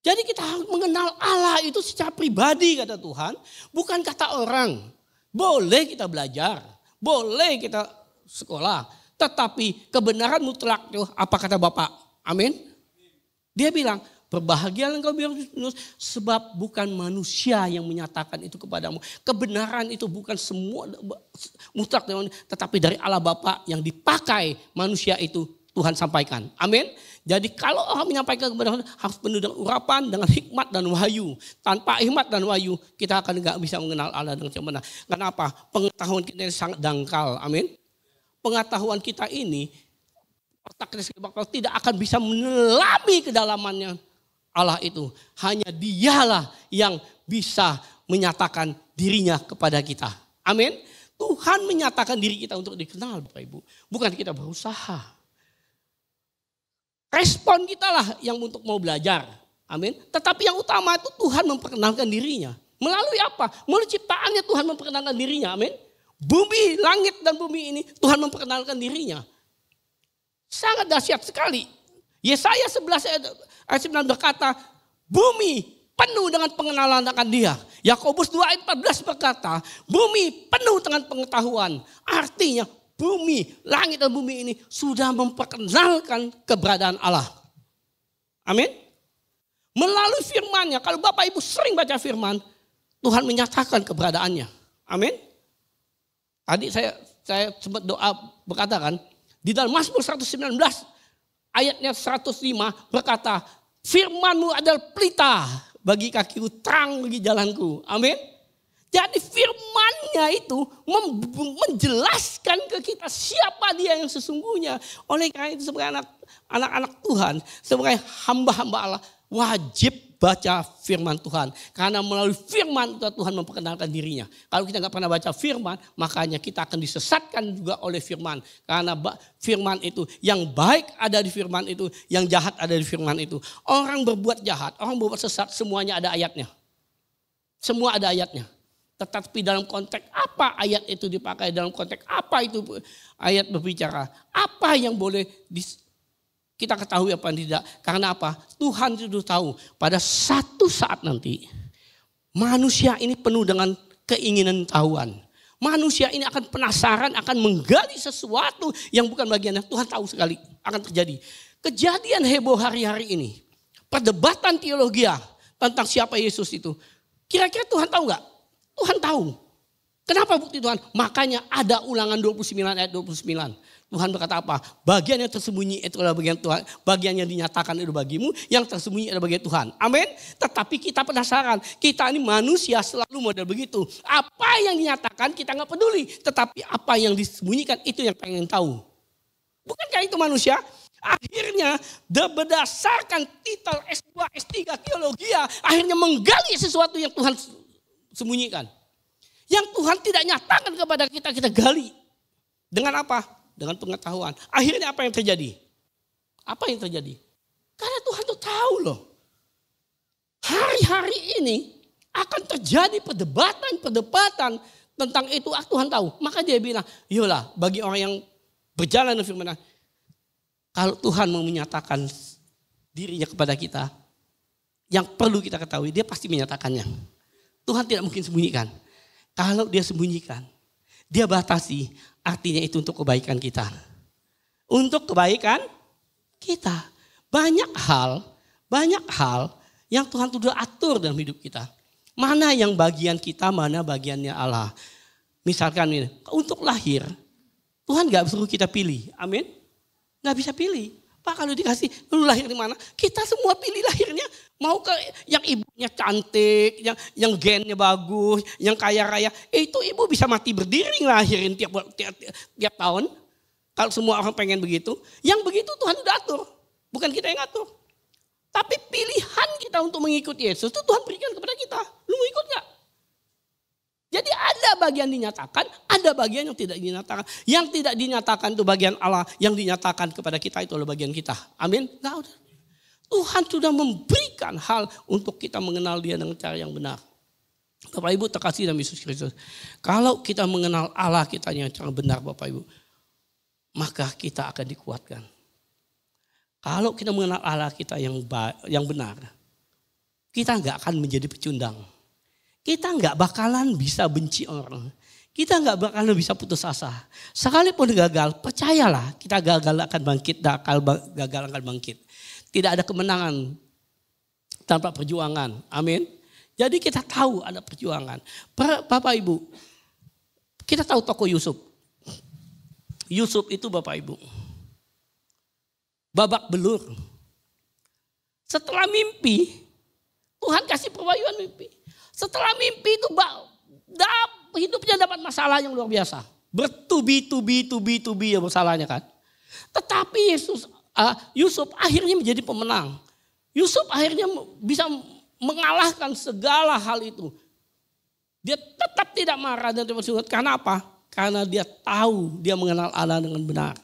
Jadi kita harus mengenal Allah itu secara pribadi kata Tuhan, bukan kata orang. Boleh kita belajar, boleh kita sekolah. Tetapi kebenaran mutlak itu apa kata Bapak? Amin. Dia bilang, berbahagialah engkau Yunus, sebab bukan manusia yang menyatakan itu kepadamu. Kebenaran itu bukan semua mutlak, tetapi dari Allah Bapa yang dipakai manusia itu Tuhan sampaikan. Amin. Jadi kalau orang menyampaikan kebenaran harus penuh dengan urapan, dengan hikmat dan wahyu. Tanpa hikmat dan wahyu kita akan nggak bisa mengenal Allah dengan benar. Kenapa? Pengetahuan kita sangat dangkal. Amin. pengetahuan kita ini, otak kita tidak akan bisa menyelami kedalamannya Allah itu. Hanya Dialah yang bisa menyatakan dirinya kepada kita. Amin. Tuhan menyatakan diri kita untuk dikenal Bapak Ibu. Bukan kita berusaha. Respon kita lah yang untuk mau belajar. Amin. Tetapi yang utama itu Tuhan memperkenalkan dirinya. Melalui apa? Melalui ciptaannya Tuhan memperkenalkan dirinya. Amin. Bumi, langit dan bumi ini Tuhan memperkenalkan dirinya. Sangat dahsyat sekali. Yesaya 11 ayat 9 berkata, bumi penuh dengan pengenalan akan Dia. Yakobus 2 ayat 14 berkata, bumi penuh dengan pengetahuan. Artinya bumi, langit dan bumi ini sudah memperkenalkan keberadaan Allah. Amin. Melalui firman-Nya, kalau Bapak Ibu sering baca firman, Tuhan menyatakan keberadaannya. Amin. Tadi saya sempat doa berkata kan, di dalam Mazmur 119 ayatnya 105 berkata, firman-Mu adalah pelita bagi kakiku, terang bagi jalanku. Amin. Jadi firman-Nya itu menjelaskan ke kita siapa Dia yang sesungguhnya. Oleh karena itu sebagai anak-anak Tuhan, sebagai hamba-hamba Allah, wajib baca firman Tuhan. Karena melalui firman Tuhan memperkenalkan dirinya. Kalau kita nggak pernah baca firman, makanya kita akan disesatkan juga oleh firman. Karena firman itu, yang baik ada di firman itu, yang jahat ada di firman itu. Orang berbuat jahat, orang berbuat sesat, semuanya ada ayatnya. Semua ada ayatnya. Tetapi dalam konteks apa ayat itu dipakai, dalam konteks apa itu ayat berbicara, apa yang boleh kita ketahui apa tidak. Karena apa? Tuhan itu tahu pada satu saat nanti manusia ini penuh dengan keinginan tahuan. Manusia ini akan penasaran, akan menggali sesuatu yang bukan bagiannya. Tuhan tahu sekali akan terjadi. Kejadian heboh hari-hari ini, perdebatan teologi tentang siapa Yesus itu. Kira-kira Tuhan tahu nggak? Tuhan tahu. Kenapa bukti Tuhan? Makanya ada Ulangan 29 ayat 29. Tuhan berkata apa? Bagian yang tersembunyi itu adalah bagian Tuhan. Bagian yang dinyatakan itu bagimu. Yang tersembunyi adalah bagian Tuhan. Amin. Tetapi kita penasaran. Kita ini manusia selalu model begitu. Apa yang dinyatakan kita nggak peduli. Tetapi apa yang disembunyikan itu yang pengen tahu. Bukankah itu manusia? Akhirnya berdasarkan titel S2, S3 teologi. Akhirnya menggali sesuatu yang Tuhan sembunyikan. Yang Tuhan tidak nyatakan kepada kita, kita gali. Dengan apa? Dengan pengetahuan. Akhirnya apa yang terjadi? Apa yang terjadi? Karena Tuhan tuh tahu loh. Hari-hari ini akan terjadi perdebatan tentang itu. Tuhan tahu. Maka dia bilang, yolah bagi orang yang berjalan dengan firman, kalau Tuhan mau menyatakan dirinya kepada kita, yang perlu kita ketahui, Dia pasti menyatakannya. Tuhan tidak mungkin sembunyikan. Kalau Dia sembunyikan, Dia batasi, artinya itu untuk kebaikan kita. Untuk kebaikan kita. Banyak hal yang Tuhan sudah atur dalam hidup kita. Mana yang bagian kita, mana bagiannya Allah. Misalkan ini, untuk lahir, Tuhan gak suruh kita pilih. Amin. Gak bisa pilih. Pak kalau dikasih, lu lahir di mana? Kita semua pilih lahirnya. Mau ke yang ibunya cantik, yang gennya bagus, yang kaya raya. Itu ibu bisa mati berdiri ngelahirin tiap tahun. Kalau semua orang pengen begitu. Yang begitu Tuhan udah atur. Bukan kita yang atur. Tapi pilihan kita untuk mengikuti Yesus itu Tuhan berikan kepada kita. Lu mau ikut gak? Jadi ada bagian dinyatakan, ada bagian yang tidak dinyatakan. Yang tidak dinyatakan itu bagian Allah, yang dinyatakan kepada kita itu adalah bagian kita. Amin? Enggak udah. Tuhan sudah memberikan hal untuk kita mengenal Dia dengan cara yang benar. Bapak Ibu terkasih dalam Yesus Kristus. Kalau kita mengenal Allah kita dengan cara benar Bapak Ibu, maka kita akan dikuatkan. Kalau kita mengenal Allah kita yang benar, kita enggak akan menjadi pecundang. Kita nggak bakalan bisa benci orang. Kita nggak bakalan bisa putus asa. Sekalipun gagal, percayalah kita gagal akan bangkit, gagal akan bangkit. Tidak ada kemenangan tanpa perjuangan. Amin. Jadi kita tahu ada perjuangan. Bapak Ibu, kita tahu tokoh Yusuf. Yusuf itu Bapak Ibu, babak belur. Setelah mimpi, Tuhan kasih perwayuan mimpi. Setelah mimpi itu hidupnya dapat masalah yang luar biasa. Bertubi-tubi ya bersalahnya kan. Tetapi Yusuf akhirnya menjadi pemenang. Yusuf akhirnya bisa mengalahkan segala hal itu. Dia tetap tidak marah dan tidak bersungut. Karena apa? Karena dia tahu dia mengenal Allah dengan benar.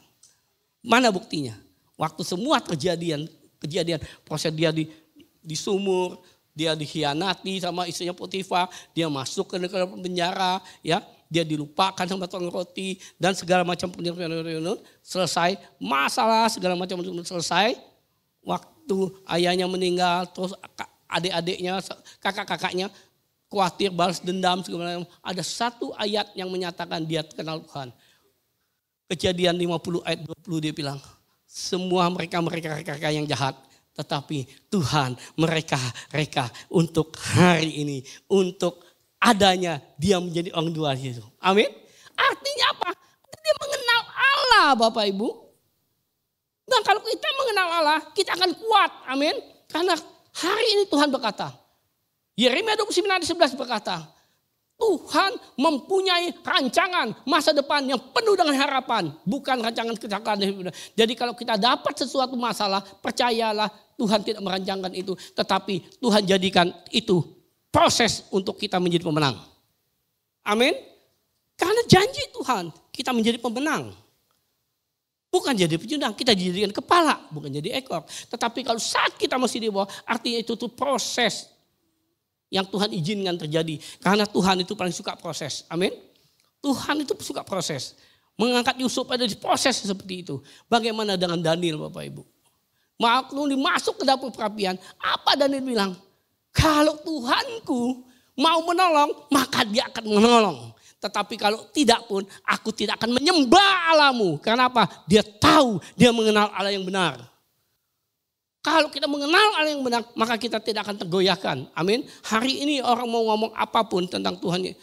Mana buktinya? Waktu semua kejadian proses dia di sumur, dia dikhianati sama istrinya Potifar, dia masuk ke penjara, ya, dia dilupakan sama tukang roti dan segala macam selesai, masalah segala macam selesai. Waktu ayahnya meninggal, terus adik-adiknya, kakak-kakaknya khawatir balas dendam segala macam. Ada satu ayat yang menyatakan dia kenal Tuhan. Kejadian 50 ayat 20 dia bilang, semua mereka yang jahat, tetapi Tuhan mereka untuk hari ini, untuk adanya dia menjadi orang tua Yesus. Amin. Artinya apa? Dia mengenal Allah, Bapak Ibu. Nah, kalau kita mengenal Allah, kita akan kuat. Amin. Karena hari ini Tuhan berkata, Yeremia 29:11 berkata, Tuhan mempunyai rancangan masa depan yang penuh dengan harapan. Bukan rancangan kecelakaan. Jadi kalau kita dapat sesuatu masalah, percayalah Tuhan tidak merancangkan itu. Tetapi Tuhan jadikan itu proses untuk kita menjadi pemenang. Amin. Karena janji Tuhan kita menjadi pemenang. Bukan jadi pecundang, kita dijadikan kepala, bukan jadi ekor. Tetapi kalau saat kita masih di bawah, artinya itu tuh proses yang Tuhan izinkan terjadi. Karena Tuhan itu paling suka proses. Amin. Tuhan itu suka proses. Mengangkat Yusuf ada di proses seperti itu. Bagaimana dengan Daniel, Bapak Ibu? Waktu masuk ke dapur perapian, apa Daniel bilang? Kalau Tuhanku mau menolong, maka dia akan menolong. Tetapi kalau tidak pun, aku tidak akan menyembah Allahmu. Karena apa? Dia tahu, dia mengenal Allah yang benar. Kalau kita mengenal Allah yang benar, maka kita tidak akan tergoyahkan. Amin. Hari ini orang mau ngomong apapun tentang Tuhan,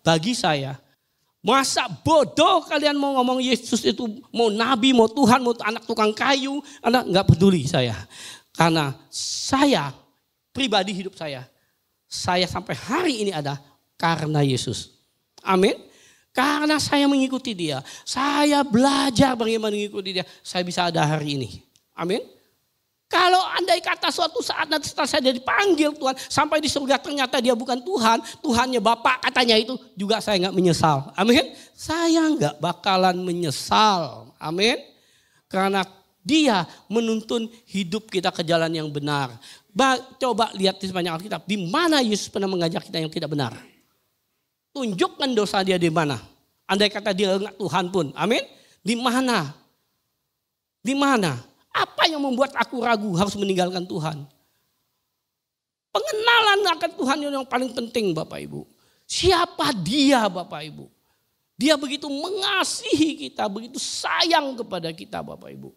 bagi saya, masa bodoh kalian mau ngomong Yesus itu mau nabi, mau Tuhan, mau anak tukang kayu, anak nggak peduli saya. Karena saya pribadi hidup saya sampai hari ini ada karena Yesus. Amin. Karena saya mengikuti dia, saya belajar bagaimana mengikuti dia, saya bisa ada hari ini. Amin. Kalau andai kata suatu saat nanti setelah saya dipanggil Tuhan, sampai di surga ternyata dia bukan Tuhan, Tuhannya Bapak katanya itu, juga saya nggak menyesal. Amin. Saya nggak bakalan menyesal. Amin. Karena dia menuntun hidup kita ke jalan yang benar. Coba lihat di sepanjang Alkitab, di mana Yesus pernah mengajak kita yang tidak benar. Tunjukkan dosa dia di mana. Andai kata dia enggak Tuhan pun. Amin. Di mana? Di mana? Apa yang membuat aku ragu harus meninggalkan Tuhan? Pengenalan akan Tuhan yang paling penting, Bapak Ibu. Siapa dia, Bapak Ibu? Dia begitu mengasihi kita, begitu sayang kepada kita, Bapak Ibu.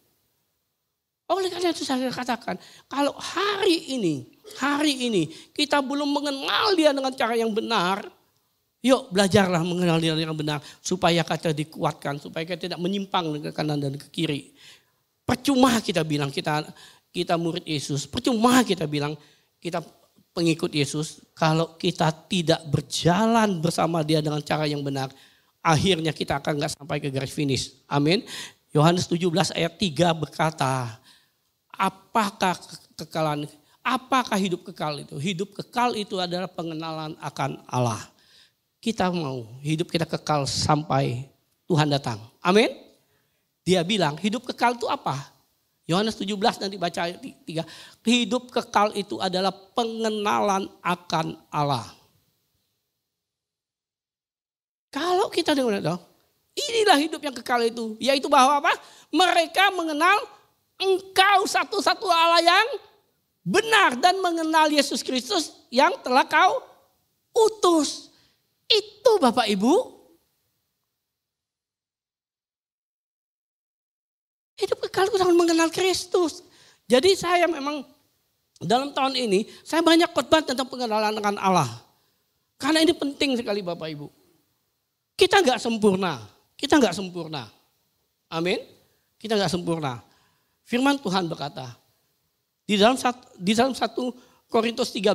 Oleh karena itu saya katakan, kalau hari ini kita belum mengenal dia dengan cara yang benar, yuk belajarlah mengenal dia dengan benar supaya kita dikuatkan, supaya kita tidak menyimpang ke kanan dan ke kiri. Percuma kita bilang kita murid Yesus, percuma kita bilang kita pengikut Yesus kalau kita tidak berjalan bersama dia dengan cara yang benar, akhirnya kita akan nggak sampai ke garis finish. Amin. Yohanes 17 ayat 3 berkata, apakah hidup kekal itu? Hidup kekal itu adalah pengenalan akan Allah. Kita mau hidup kita kekal sampai Tuhan datang. Amin. Dia bilang hidup kekal itu apa? Yohanes 17 nanti baca ayat 3. Hidup kekal itu adalah pengenalan akan Allah. Kalau kita dengar itu, inilah hidup yang kekal itu. Yaitu bahwa apa? Mereka mengenal Engkau satu-satu Allah yang benar. Dan mengenal Yesus Kristus yang telah Kau utus. Itu Bapak Ibu. Hidup kekal itu sangat mengenal Kristus. Jadi saya memang dalam tahun ini saya banyak khotbah tentang pengenalan dengan Allah. Karena ini penting sekali Bapak Ibu. Kita nggak sempurna. Amin. Kita nggak sempurna. Firman Tuhan berkata di dalam 1 Korintus 13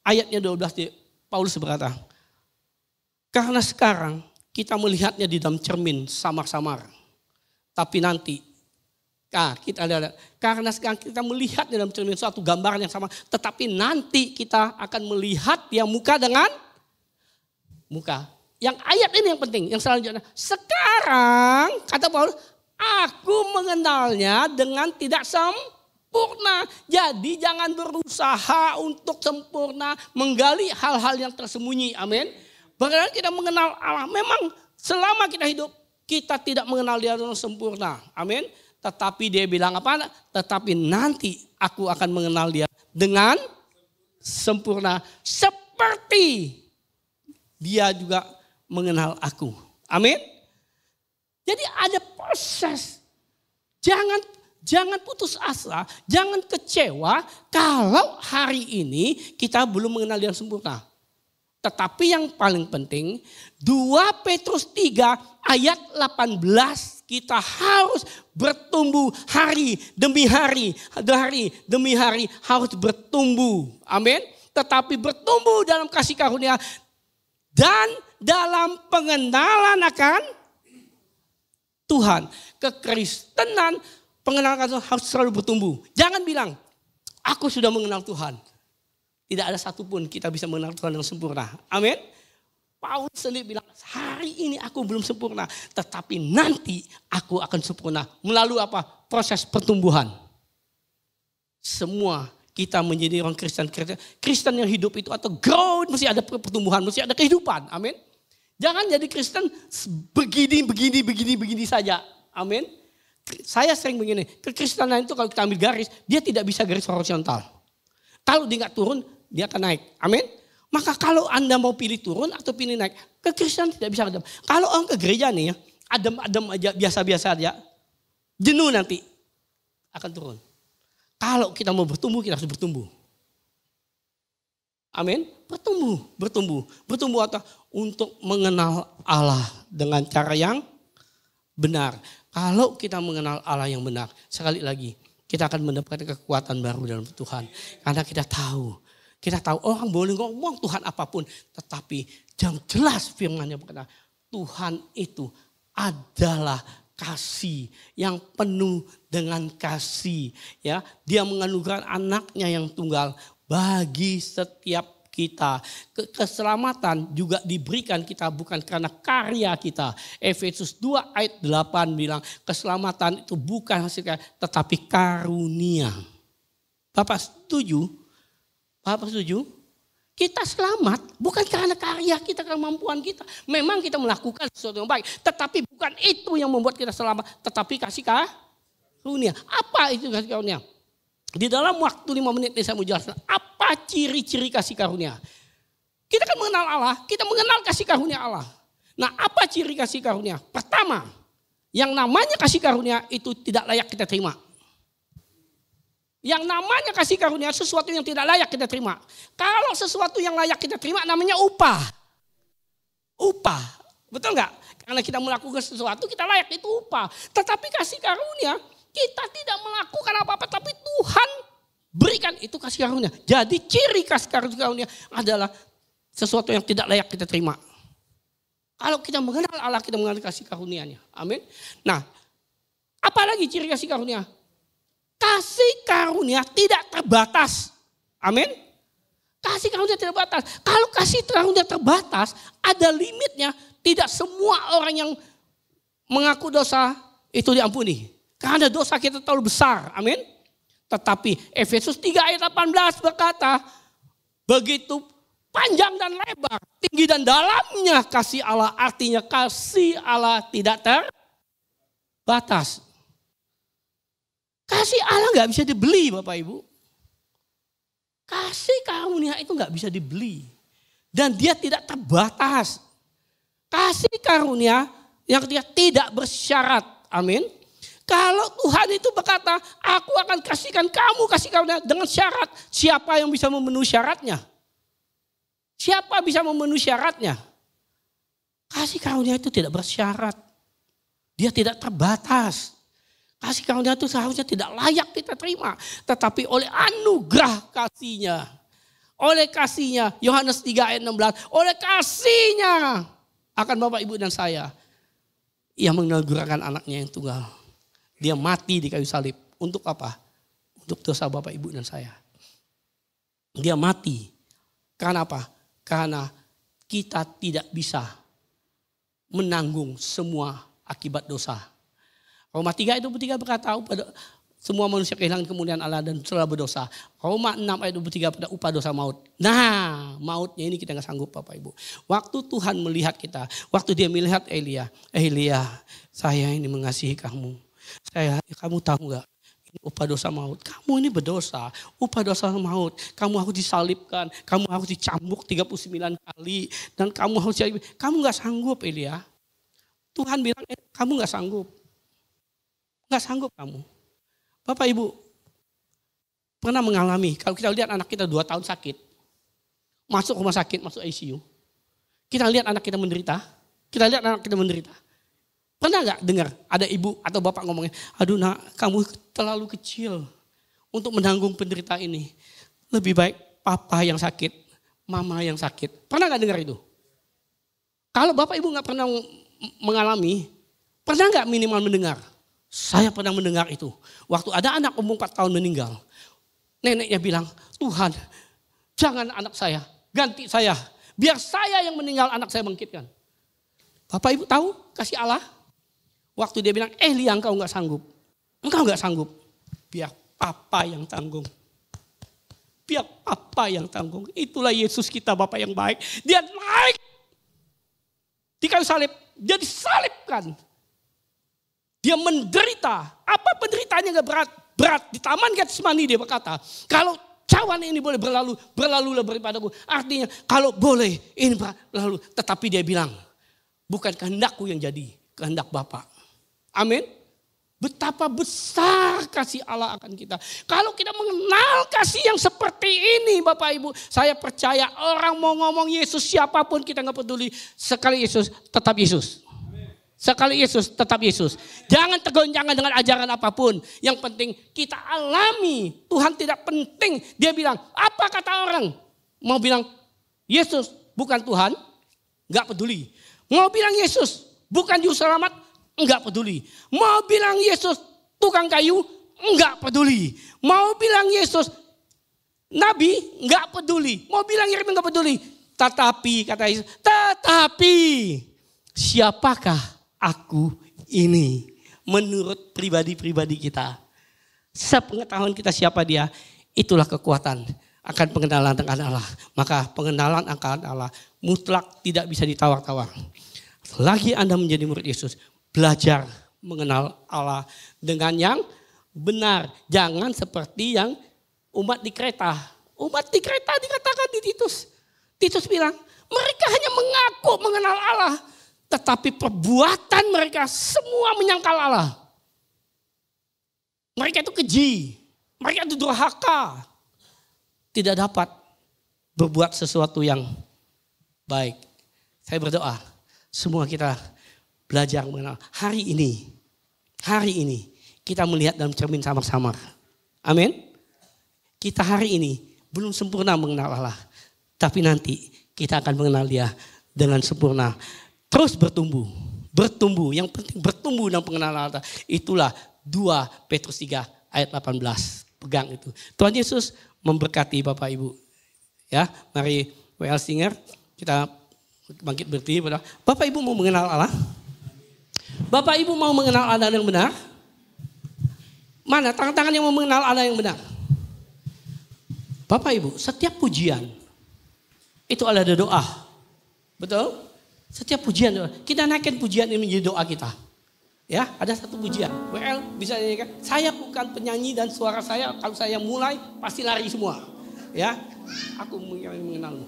ayatnya 12 Paulus berkata, karena sekarang kita melihatnya di dalam cermin samar-samar. Tapi nanti, kita lihat, karena sekarang kita melihat di dalam cermin suatu gambaran yang sama. Tetapi nanti kita akan melihat dia muka dengan muka. Yang ayat ini yang penting, yang selanjutnya. Sekarang, kata Paulus, aku mengenalnya dengan tidak sempurna. Jadi jangan berusaha untuk sempurna, menggali hal-hal yang tersembunyi. Amin. Bagaimana kita mengenal Allah? Memang selama kita hidup, kita tidak mengenal dia dengan sempurna. Amin. Tetapi dia bilang apa? Tetapi nanti aku akan mengenal dia dengan sempurna. Seperti dia juga mengenal aku. Amin. Jadi ada proses. Jangan putus asa, jangan kecewa kalau hari ini kita belum mengenal dia sempurna. Tetapi yang paling penting 2 Petrus 3 ayat 18 kita harus bertumbuh hari demi hari harus bertumbuh. Amin. Tetapi bertumbuh dalam kasih karunia dan dalam pengenalan akan Tuhan. Kekristenan, pengenalan Tuhan harus selalu bertumbuh. Jangan bilang, aku sudah mengenal Tuhan. Tidak ada satupun kita bisa mengenal Tuhan dengan sempurna. Amin. Paulus sendiri bilang, hari ini aku belum sempurna. Tetapi nanti aku akan sempurna. Melalui apa? Proses pertumbuhan. Semua kita menjadi orang Kristen. Kristen yang hidup itu atau growth, mesti ada pertumbuhan, mesti ada kehidupan. Amin. Jangan jadi Kristen begini saja. Amin. Saya sering begini, kekristenan itu kalau kita ambil garis, dia tidak bisa garis horizontal. Kalau dia nggak turun, dia akan naik. Amin. Maka kalau Anda mau pilih turun atau pilih naik, kekristenan tidak bisa adem. Kalau orang ke gereja nih ya, adem-adem aja, biasa-biasa aja, jenuh nanti akan turun. Kalau kita mau bertumbuh, kita harus bertumbuh. Amin. Bertumbuh atau untuk mengenal Allah dengan cara yang benar. Kalau kita mengenal Allah yang benar, sekali lagi kita akan mendapatkan kekuatan baru dalam Tuhan. Karena kita tahu orang boleh ngomong Tuhan apapun, tetapi yang jelas firman-Nya berkata, Tuhan itu adalah kasih yang penuh dengan kasih. Ya, Dia menganugerahkan anaknya yang tunggal bagi setiap kita. Keselamatan juga diberikan kita bukan karena karya kita. Efesus 2 ayat 8 bilang keselamatan itu bukan hasil karya tetapi karunia. Bapak setuju? Kita selamat bukan karena karya kita, kemampuan kita. Memang kita melakukan sesuatu yang baik. Tetapi bukan itu yang membuat kita selamat. Tetapi kasih karunia. Apa itu kasih karunia? Di dalam waktu 5 menit ini saya mau jelaskan apa ciri-ciri kasih karunia. Kita kan mengenal Allah, kita mengenal kasih karunia Allah. Nah, apa ciri kasih karunia? Pertama, yang namanya kasih karunia itu tidak layak kita terima. Yang namanya kasih karunia sesuatu yang tidak layak kita terima. Kalau sesuatu yang layak kita terima namanya upah. Upah, betul nggak? Karena kita melakukan sesuatu kita layak itu upah. Tetapi kasih karunia kita tidak melakukan apa-apa, tapi Tuhan berikan itu kasih karunia. Jadi ciri kasih karunia adalah sesuatu yang tidak layak kita terima. Kalau kita mengenal Allah, kita mengenal kasih karunia-Nya. Amin. Nah, apalagi ciri kasih karunia? Kasih karunia tidak terbatas. Amin. Kasih karunia tidak terbatas. Kalau kasih karunia terbatas, ada limitnya. Tidak semua orang yang mengaku dosa itu diampuni. Karena dosa kita terlalu besar. Amin. Tetapi Efesus 3 ayat 18 berkata, begitu panjang dan lebar, tinggi dan dalamnya kasih Allah. Artinya kasih Allah tidak terbatas. Kasih Allah gak bisa dibeli Bapak Ibu. Kasih karunia itu gak bisa dibeli. Dan dia tidak terbatas. Kasih karunia yang ketiga tidak bersyarat. Amin. Kalau Tuhan itu berkata, aku akan kasihkan kamu kasih karunia dengan syarat. Siapa yang bisa memenuhi syaratnya? Siapa bisa memenuhi syaratnya? Kasih karunia itu tidak bersyarat. Dia tidak terbatas. Kasih karunia itu seharusnya tidak layak kita terima. Tetapi oleh anugerah kasih-Nya. Oleh kasih-Nya, Yohanes 3 ayat 16. Oleh kasih-Nya akan Bapak Ibu dan saya. Ia menganugerahkan anaknya yang tunggal. Dia mati di kayu salib. Untuk apa? Untuk dosa Bapak Ibu dan saya. Dia mati. Karena apa? Karena kita tidak bisa menanggung semua akibat dosa. Roma 3 ayat 23 berkata, semua manusia kehilangan kemuliaan Allah dan telah berdosa. Roma 6 ayat 23 pada upah dosa maut. Nah, mautnya ini kita gak sanggup Bapak Ibu. Waktu Tuhan melihat kita, waktu dia melihat Elia, saya ini mengasihi kamu. Kamu tahu gak? Ini upah dosa maut. Kamu ini berdosa, upah dosa maut. Kamu harus disalibkan, kamu harus dicambuk 39 kali. Dan kamu gak sanggup Elia. Tuhan bilang, kamu gak sanggup. Gak sanggup kamu. Bapak Ibu pernah mengalami, kalau kita lihat anak kita 2 tahun sakit, masuk rumah sakit, masuk ICU. Kita lihat anak kita menderita, Pernah gak dengar ada ibu atau bapak ngomongin, aduh nak kamu terlalu kecil untuk menanggung penderitaan ini. Lebih baik papa yang sakit, mama yang sakit. Pernah gak dengar itu? Kalau bapak ibu gak pernah mengalami, pernah gak minimal mendengar? Saya pernah mendengar itu. Waktu ada anak umur 4 tahun meninggal. Neneknya bilang, Tuhan jangan anak saya, ganti saya. Biar saya yang meninggal, anak saya bangkitkan. Bapak ibu tahu kasih Allah? Waktu dia bilang, Elia engkau gak sanggup. Engkau gak sanggup. Biar papa yang tanggung. Biar papa yang tanggung. Itulah Yesus kita Bapak yang baik. Dia naik di kayu salib. Dia disalibkan. Dia menderita. Apa penderitaannya gak berat? Berat. Di taman Getsemani dia berkata, kalau cawan ini boleh berlalulah beripadaku. Artinya kalau boleh ini berlalu. Tetapi dia bilang, bukan kehendakku yang jadi, kehendak Bapa. Amin. Betapa besar kasih Allah akan kita. Kalau kita mengenal kasih yang seperti ini Bapak Ibu. Saya percaya orang mau ngomong Yesus siapapun kita gak peduli. Sekali Yesus tetap Yesus. Sekali Yesus tetap Yesus. Jangan tergoncangkan dengan ajaran apapun. Yang penting kita alami. Tuhan tidak penting. Dia bilang, apa kata orang? Mau bilang Yesus bukan Tuhan? Gak peduli. Mau bilang Yesus bukan juru selamat? Enggak peduli. Mau bilang Yesus tukang kayu? Enggak peduli. Mau bilang Yesus nabi? Enggak peduli. Mau bilang Yeremia? Enggak peduli. Tetapi kata Yesus, tetapi siapakah aku ini? Menurut pribadi-pribadi kita. Sepengetahuan kita siapa dia, itulah kekuatan akan pengenalan akan Allah. Maka pengenalan akan Allah mutlak tidak bisa ditawar-tawar. Selagi Anda menjadi murid Yesus, belajar mengenal Allah dengan yang benar. Jangan seperti yang umat di Kreta. Umat di Kreta dikatakan di Titus. Titus bilang, mereka hanya mengaku mengenal Allah. Tetapi perbuatan mereka semua menyangkal Allah. Mereka itu keji. Mereka itu durhaka. Tidak dapat berbuat sesuatu yang baik. Saya berdoa, semua kita belajar mengenal. Hari ini kita melihat dalam cermin samar-samar. Amin. Kita hari ini belum sempurna mengenal Allah. Tapi nanti kita akan mengenal dia dengan sempurna. Terus bertumbuh. Yang penting bertumbuh dalam pengenalan Allah. Itulah 2 Petrus 3 ayat 18. Pegang itu. Tuhan Yesus memberkati Bapak Ibu. Ya, mari W.L. Singer kita bangkit berdiri. Bapak Ibu mau mengenal Allah? Bapak Ibu mau mengenal Allah yang benar? Mana tangan-tangan yang mau mengenal Allah yang benar? Bapak Ibu, setiap pujian itu ada doa. Betul? Setiap pujian doa. Kita naikkan pujian ini menjadi doa kita. Ya, ada satu pujian. WL bisa nyanyikan. Saya bukan penyanyi dan suara saya kalau saya mulai pasti lari semua. Ya, aku mengenalmu.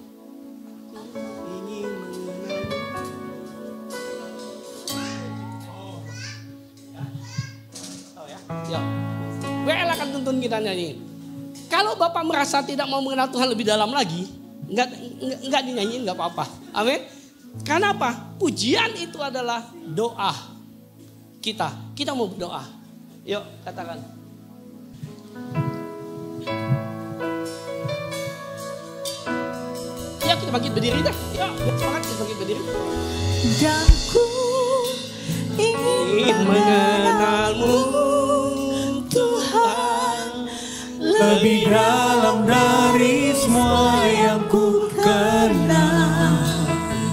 Ya. WL akan tuntun kita nyanyi. Kalau Bapak merasa tidak mau mengenal Tuhan lebih dalam lagi, enggak dinyanyiin enggak apa-apa. Amin. Karena apa? Pujian itu adalah doa kita. Kita mau berdoa. Yuk katakan. Ya kita kita bangkit berdiri dah. Ya, semangat kita bangkit berdiri. Dan ku ingin mengenalmu Tuhan lebih dalam dari semua yang ku kenal.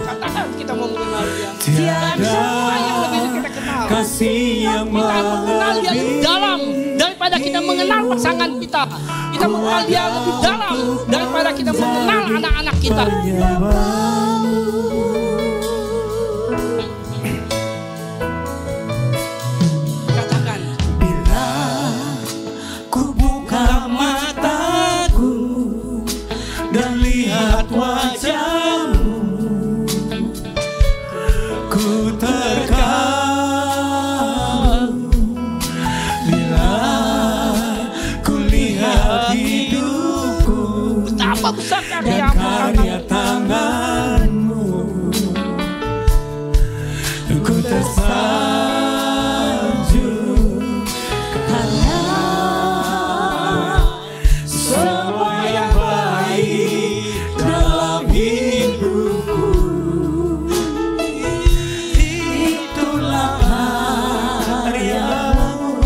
Katakan kita mau mengenal dia. Tiada yang lebih kita kenal. kasih yang Kita mengenal dia lebih dalam daripada kita mengenal pasangan kita. Kita mengenal dia lebih dalam daripada kita mengenal anak-anak kita. Katakan, Bila ku buka mataku dan lihat wajahmu, ku terkagum. Bila ku lihat hidupku betapa besar dan karyamu. karya tanganmu, ku tersanjung karena semua yang baik dalam hidupku. Itulah karyamu,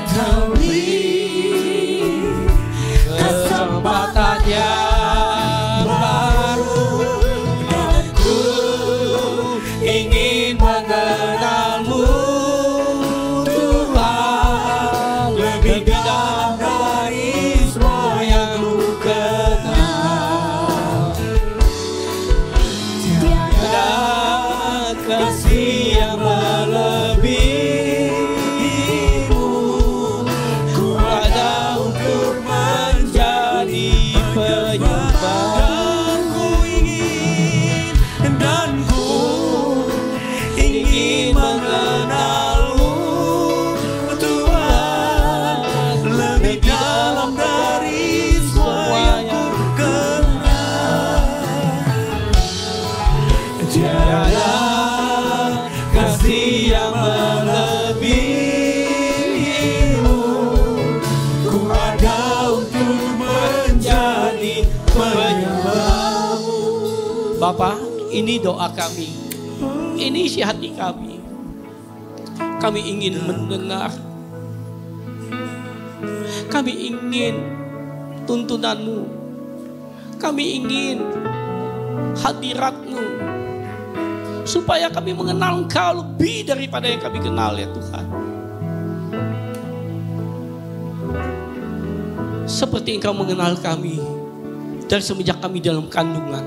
kau beri kesempatan yang baru, dan ku ingin mengenalmu Tuhan lebih dalam dari semua yang ku kenal. Tiada kasih yang melebihimu, ku ada untuk menjadi penyembah. Dan ku ingin mengenalmu Tuhan lebih dalam dari semua yang ku kenal. Tiada kasih yang melebihimu, ku ada untuk menjadi penyembahmu. Bapa, ini doa kami. Ini isi hati kami. Kami ingin mendengar. Kami ingin tuntunanmu. Kami ingin hadiratmu. Supaya kami mengenal Engkau lebih daripada yang kami kenal ya Tuhan. Seperti Engkau mengenal kami dari semenjak kami dalam kandungan.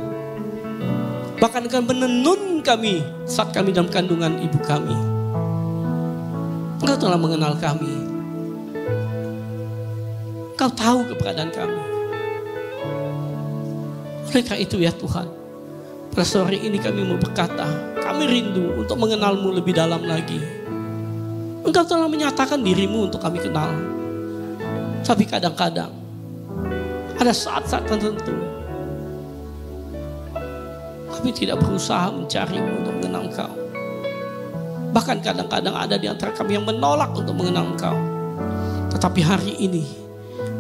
Bahkan Engkau menenun kami saat kami dalam kandungan ibu kami. Engkau telah mengenal kami. Engkau tahu keberadaan kami. Oleh karena itu ya Tuhan, pada sore ini kami mau berkata, kami rindu untuk mengenal-Mu lebih dalam lagi. Engkau telah menyatakan diri-Mu untuk kami kenal. Tapi kadang-kadang ada saat-saat tertentu kami tidak berusaha mencari-Mu untuk mengenal Engkau. Bahkan kadang-kadang ada di antara kami yang menolak untuk mengenal Engkau. Tetapi hari ini,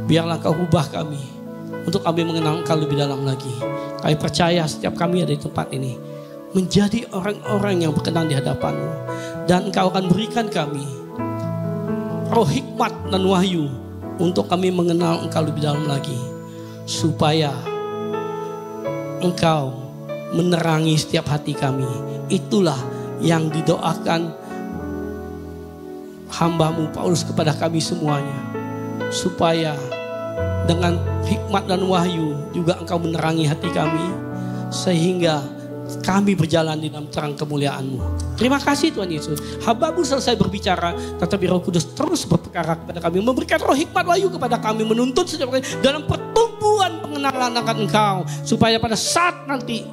biarlah Engkau ubah kami untuk kami mengenal Engkau lebih dalam lagi. Kami percaya setiap kami ada di tempat ini menjadi orang-orang yang berkenan di hadapan-Mu. Dan Engkau akan berikan kami roh hikmat dan wahyu untuk kami mengenal Engkau lebih dalam lagi. Supaya Engkau menerangi setiap hati kami. Itulah yang didoakan hamba-Mu Paulus kepada kami semuanya. Supaya dengan hikmat dan wahyu juga Engkau menerangi hati kami. Sehingga kami berjalan di dalam terang kemuliaan-Mu. Terima kasih Tuhan Yesus. Hamba-Mu selesai berbicara, tetapi Roh Kudus terus berperkara kepada kami. Memberikan roh hikmat wahyu kepada kami. Menuntut setiap kami dalam pertumbuhan pengenalan akan Engkau. Supaya pada saat nanti,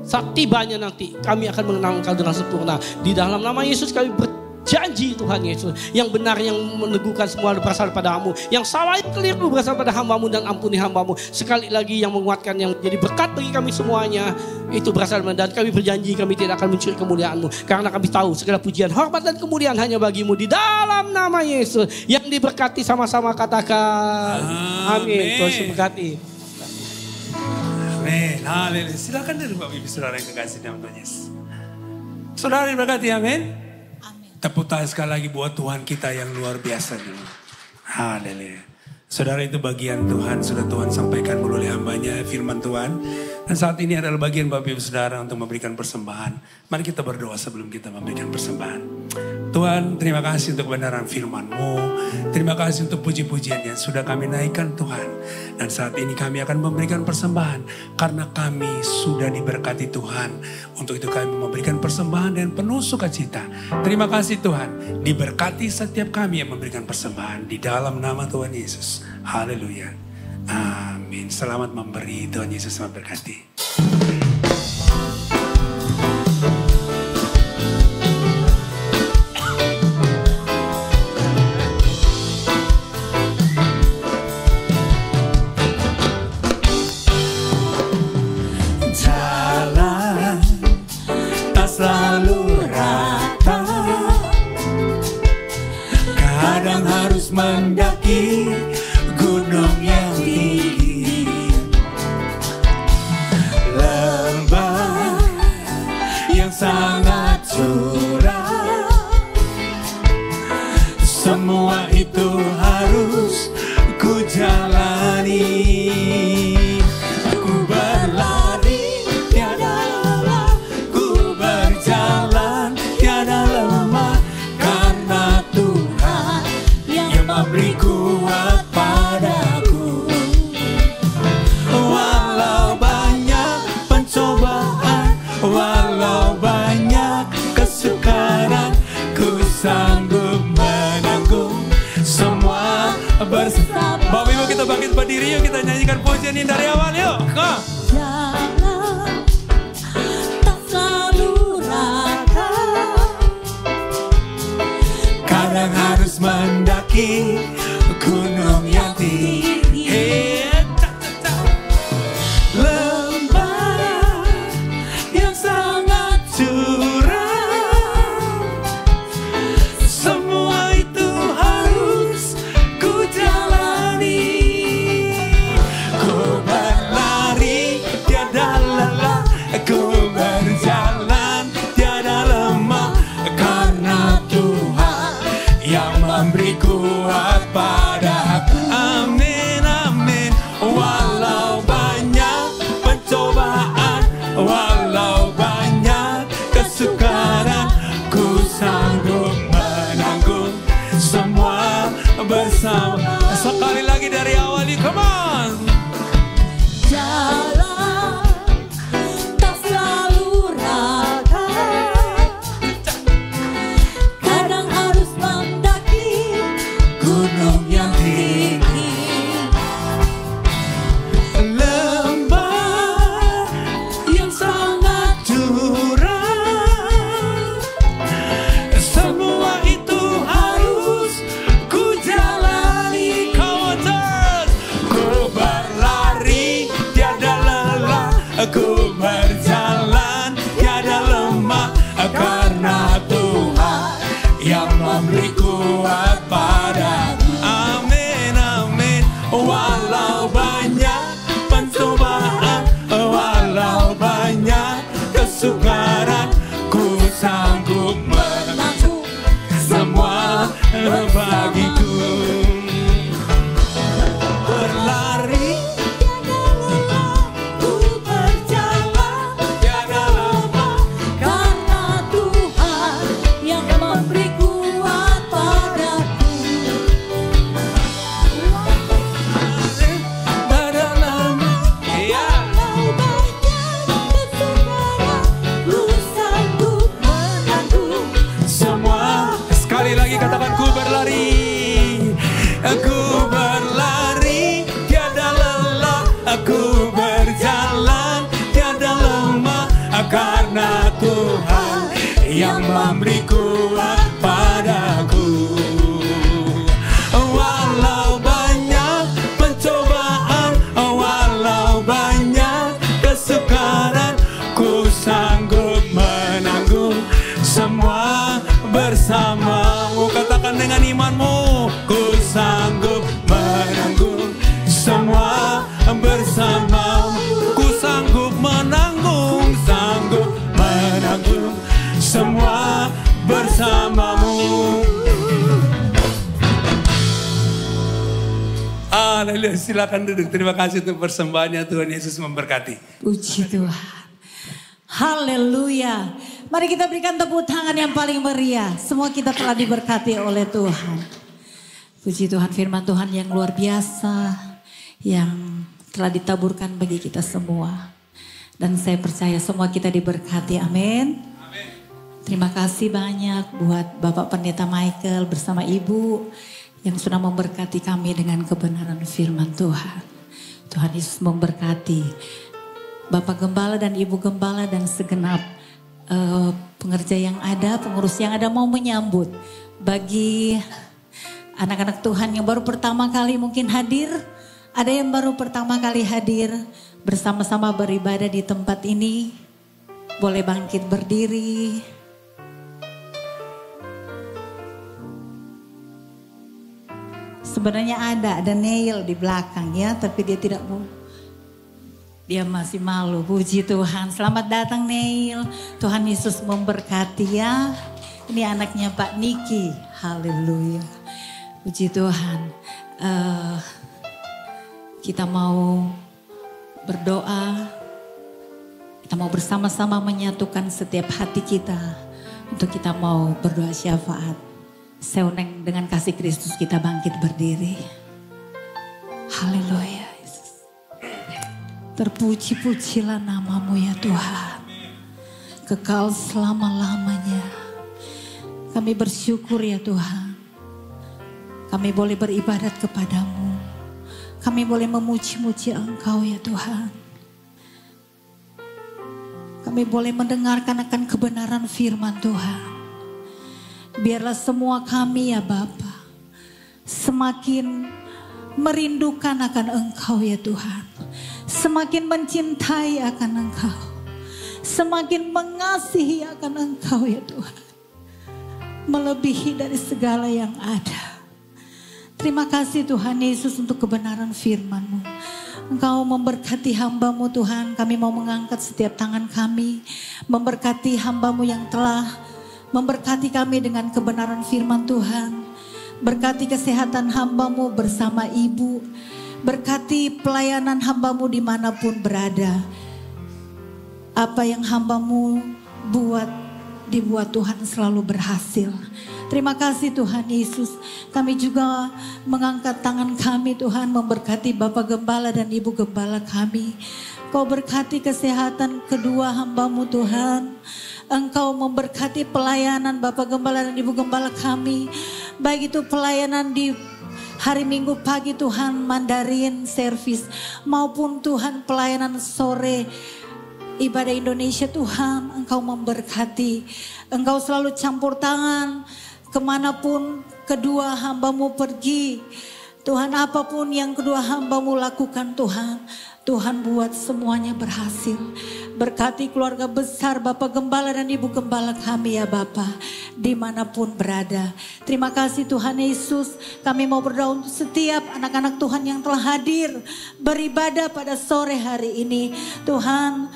saat tibanya nanti, kami akan mengenal Engkau dengan sempurna. Di dalam nama Yesus kami berjanji Tuhan Yesus. Yang benar yang meneguhkan semua berasal pada-Mu. Yang salah yang keliru berasal pada hamba-Mu dan ampuni hamba-Mu. Sekali lagi yang menguatkan yang jadi berkat bagi kami semuanya. Itu berasal dan kami berjanji kami tidak akan mencuri kemuliaan-Mu. Karena kami tahu segala pujian, hormat dan kemuliaan hanya bagi-Mu. Di dalam nama Yesus. Yang diberkati sama-sama katakan. Amin. Tuhan berkati. Amin. Haleluya. Silakan dari Bapak Ibu Saudara yang kekasih dalam Tuhan Yesus. Saudara diberkati, amin. Tepuk tangan sekali lagi buat Tuhan kita yang luar biasa dulu. Haleluya. Saudara, itu bagian Tuhan, sudah Tuhan sampaikan melalui hambanya firman Tuhan. Dan saat ini adalah bagian Bapak Ibu Saudara untuk memberikan persembahan. Mari kita berdoa sebelum kita memberikan persembahan. Tuhan, terima kasih untuk kebenaran firman-Mu. Terima kasih untuk puji-pujian yang sudah kami naikkan Tuhan. Dan saat ini kami akan memberikan persembahan. Karena kami sudah diberkati Tuhan. Untuk itu kami memberikan persembahan dan penuh sukacita. Terima kasih Tuhan. Diberkati setiap kami yang memberikan persembahan. Di dalam nama Tuhan Yesus. Haleluya. Amin. Selamat memberi. Tuhan Yesus memberkati. Jalan tak selalu rata, kadang harus mendaki gunung yang tinggi, lembah yang sangat curam. Semua itu harus ku jalani. Ku berlari tiada lelah, ku berjalan tiada lemah, karena Tuhan yang memberi kuat padaku. Walau banyak pencobaan, walau banyak kesukaran, ku sanggup menanggung semua bersama. Bapak Ibu, kita bangkit berdiri, yuk kita nyanyikan pujian ini dari awal, yuk. Jalan tak selalu rata, Kadang harus mendaki gunung yang tinggi, lembah yang sangat curam. Semua itu harus ku jalani. Ku berlari tiada lelah, ku berjalan tiada lemah, karena Tuhan yang memberi kuat padaku. Amin, amin. Walau banyak pencobaan, walau banyak kesukaran, ku sanggup menanggung semua bersama. Sekali lagi dari awal, come on. jalan tak selalu rata, kadang harus mendaki Gunung yang tinggi, lembah yang sangat curam. Semua itu harus ku jalani. Come on, church. Ku berlari tiada lelah, ku berjalan tiada lemah, karena Tuhan yang memberi kuat padaku. Amin, amin. Walau banyak pencobaan, walau banyak kesukaran, ku sanggup menanggung semua bagiku. Berlari ku berjalan tiada lemah, karena Tuhan yang memberi kuat padaku. tiada lemah. Ya. Walau banyak kesukaran, ku sanggup menanggung Semua sekali lagi katakan ku berlari. Aku berlari tiada lelah, aku berjalan tiada lemah, karena Tuhan yang memberi kuat padaku. Walau banyak pencobaan, walau banyak kesukaran, ku sanggup menanggung semua bersamamu. Katakan dengan imanmu, ku sanggup menanggung semua bersamamu. Ku sanggup Haleluya, silakan duduk. Terima kasih untuk persembahannya, Tuhan Yesus memberkati. Puji Tuhan. Haleluya. Mari kita berikan tepuk tangan yang paling meriah. Semua kita telah diberkati oleh Tuhan. Puji Tuhan, firman Tuhan yang luar biasa. Yang telah ditaburkan bagi kita semua. Dan saya percaya semua kita diberkati. Amin. Terima kasih banyak buat Bapak Pendeta Michael bersama Ibu. Yang sudah memberkati kami dengan kebenaran firman Tuhan. Tuhan Yesus memberkati Bapak Gembala dan Ibu Gembala dan segenap pengerja yang ada, pengurus yang ada mau menyambut. Bagi anak-anak Tuhan yang baru pertama kali mungkin hadir, ada yang baru pertama kali hadir bersama-sama beribadah di tempat ini. Boleh bangkit berdiri. Sebenarnya ada Neil di belakang ya, tapi dia tidak mau. Dia masih malu. Puji Tuhan. Selamat datang Neil. Tuhan Yesus memberkati ya. Ini anaknya Pak Niki. Haleluya. Puji Tuhan. Kita mau berdoa. Kita mau bersama-sama menyatukan setiap hati kita. Untuk kita mau berdoa syafaat. Seuneng dengan kasih Kristus kita bangkit berdiri. Haleluya. Terpuji-pujilah namamu ya Tuhan. Kekal selama-lamanya. Kami bersyukur ya Tuhan. Kami boleh beribadat kepadamu. Kami boleh memuji-muji Engkau ya Tuhan. Kami boleh mendengarkan akan kebenaran firman Tuhan. Biarlah semua kami ya Bapa semakin merindukan akan Engkau ya Tuhan. Semakin mencintai akan Engkau. Semakin mengasihi akan Engkau ya Tuhan. Melebihi dari segala yang ada. Terima kasih Tuhan Yesus untuk kebenaran firman-Mu. Engkau memberkati hamba-Mu Tuhan. Kami mau mengangkat setiap tangan kami. Memberkati hamba-Mu yang telah memberkati kami dengan kebenaran firman Tuhan. Berkati kesehatan hamba-Mu bersama Ibu. Berkati pelayanan hamba-Mu dimanapun berada. Apa yang hamba-Mu buat, dibuat Tuhan selalu berhasil. Terima kasih Tuhan Yesus. Kami juga mengangkat tangan kami Tuhan, memberkati Bapak Gembala dan Ibu Gembala kami. Kau berkati kesehatan kedua hamba-Mu Tuhan. Engkau memberkati pelayanan Bapak Gembala dan Ibu Gembala kami. Baik itu pelayanan di hari Minggu pagi Tuhan, Mandarin service, maupun Tuhan pelayanan sore ibadah Indonesia Tuhan. Engkau memberkati. Engkau selalu campur tangan kemanapun kedua hamba-Mu pergi. Tuhan, apapun yang kedua hamba-Mu lakukan Tuhan, Tuhan buat semuanya berhasil. Berkati keluarga besar Bapak Gembala dan Ibu Gembala kami ya Bapak, dimanapun berada. Terima kasih Tuhan Yesus. Kami mau berdoa untuk setiap anak-anak Tuhan yang telah hadir beribadah pada sore hari ini. Tuhan,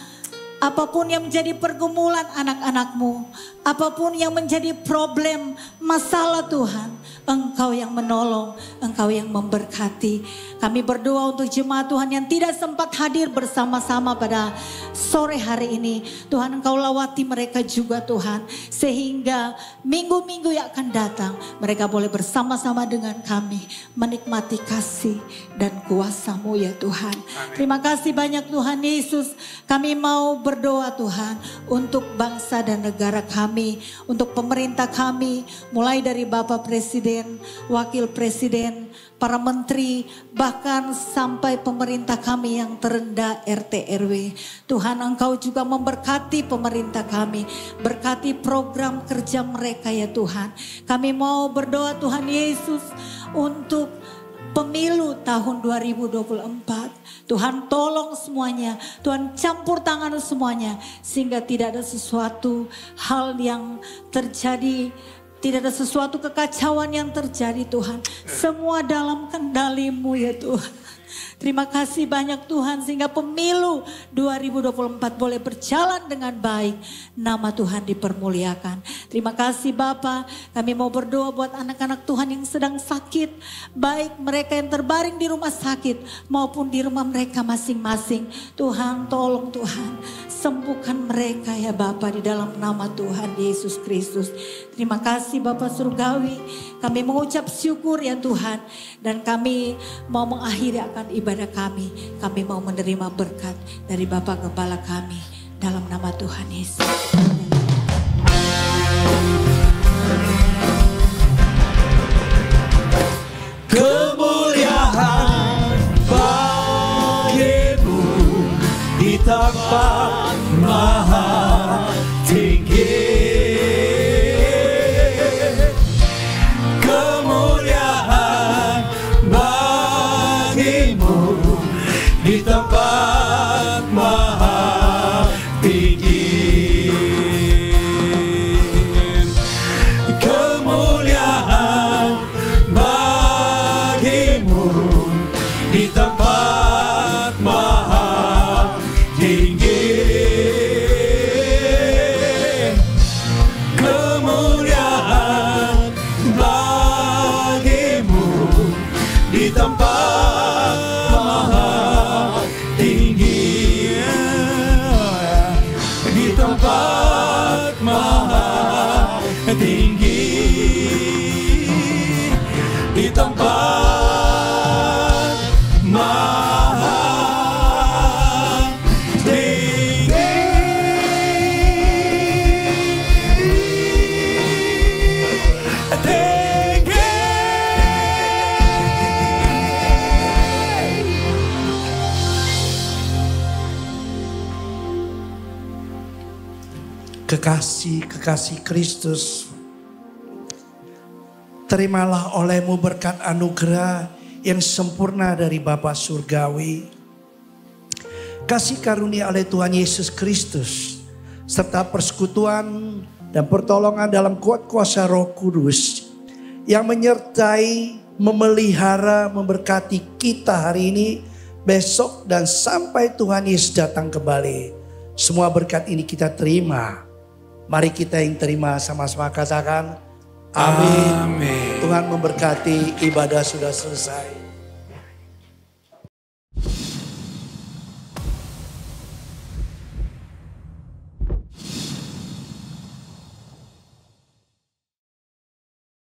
apapun yang menjadi pergumulan anak-anak-Mu, apapun yang menjadi problem, masalah Tuhan, Engkau yang menolong, Engkau yang memberkati. Kami berdoa untuk jemaat Tuhan yang tidak sempat hadir bersama-sama pada sore hari ini. Tuhan, Engkau lawati mereka juga Tuhan. Sehingga minggu-minggu yang akan datang, mereka boleh bersama-sama dengan kami menikmati kasih dan kuasa-Mu ya Tuhan. Terima kasih banyak Tuhan Yesus. Kami mau berdoa Tuhan untuk bangsa dan negara kami, untuk pemerintah kami, mulai dari Bapak Presiden, Wakil Presiden, para menteri, bahkan sampai pemerintah kami yang terendah RT RW. Tuhan, Engkau juga memberkati pemerintah kami, berkati program kerja mereka ya Tuhan. Kami mau berdoa Tuhan Yesus untuk pemilu tahun 2024. Tuhan tolong semuanya, Tuhan campur tangan semuanya, sehingga tidak ada sesuatu hal yang terjadi, tidak ada sesuatu kekacauan yang terjadi Tuhan. Semua dalam kendali-Mu ya Tuhan. Terima kasih banyak Tuhan sehingga pemilu 2024 boleh berjalan dengan baik. Nama Tuhan dipermuliakan. Terima kasih Bapa. Kami mau berdoa buat anak-anak Tuhan yang sedang sakit. Baik mereka yang terbaring di rumah sakit maupun di rumah mereka masing-masing. Tuhan tolong Tuhan. Sembuhkan mereka ya Bapa di dalam nama Tuhan Yesus Kristus. Terima kasih Bapa Surgawi. Kami mengucap syukur ya Tuhan. Dan kami mau mengakhiri akan ibadah kami. Kami mau menerima berkat dari Bapa Gembala kami. Dalam nama Tuhan Yesus. Kemuliaan bagimu di tempat maha tinggi. Kemuliaan bagimu di tempat maha tinggi. Kemuliaan bagimu di tempat maha tinggi. Kemuliaan bagimu di tempat maha tinggi. Di tempat maha tinggi. Di tempat maha tinggi. Kekasih Kristus, terimalah olehmu berkat anugerah yang sempurna dari Bapa Surgawi. Kasih karunia oleh Tuhan Yesus Kristus, serta persekutuan dan pertolongan dalam kuat kuasa Roh Kudus yang menyertai, memelihara, memberkati kita hari ini, besok dan sampai Tuhan Yesus datang kembali. Semua berkat ini kita terima. Mari kita yang terima sama-sama katakan amin. Tuhan memberkati, ibadah sudah selesai.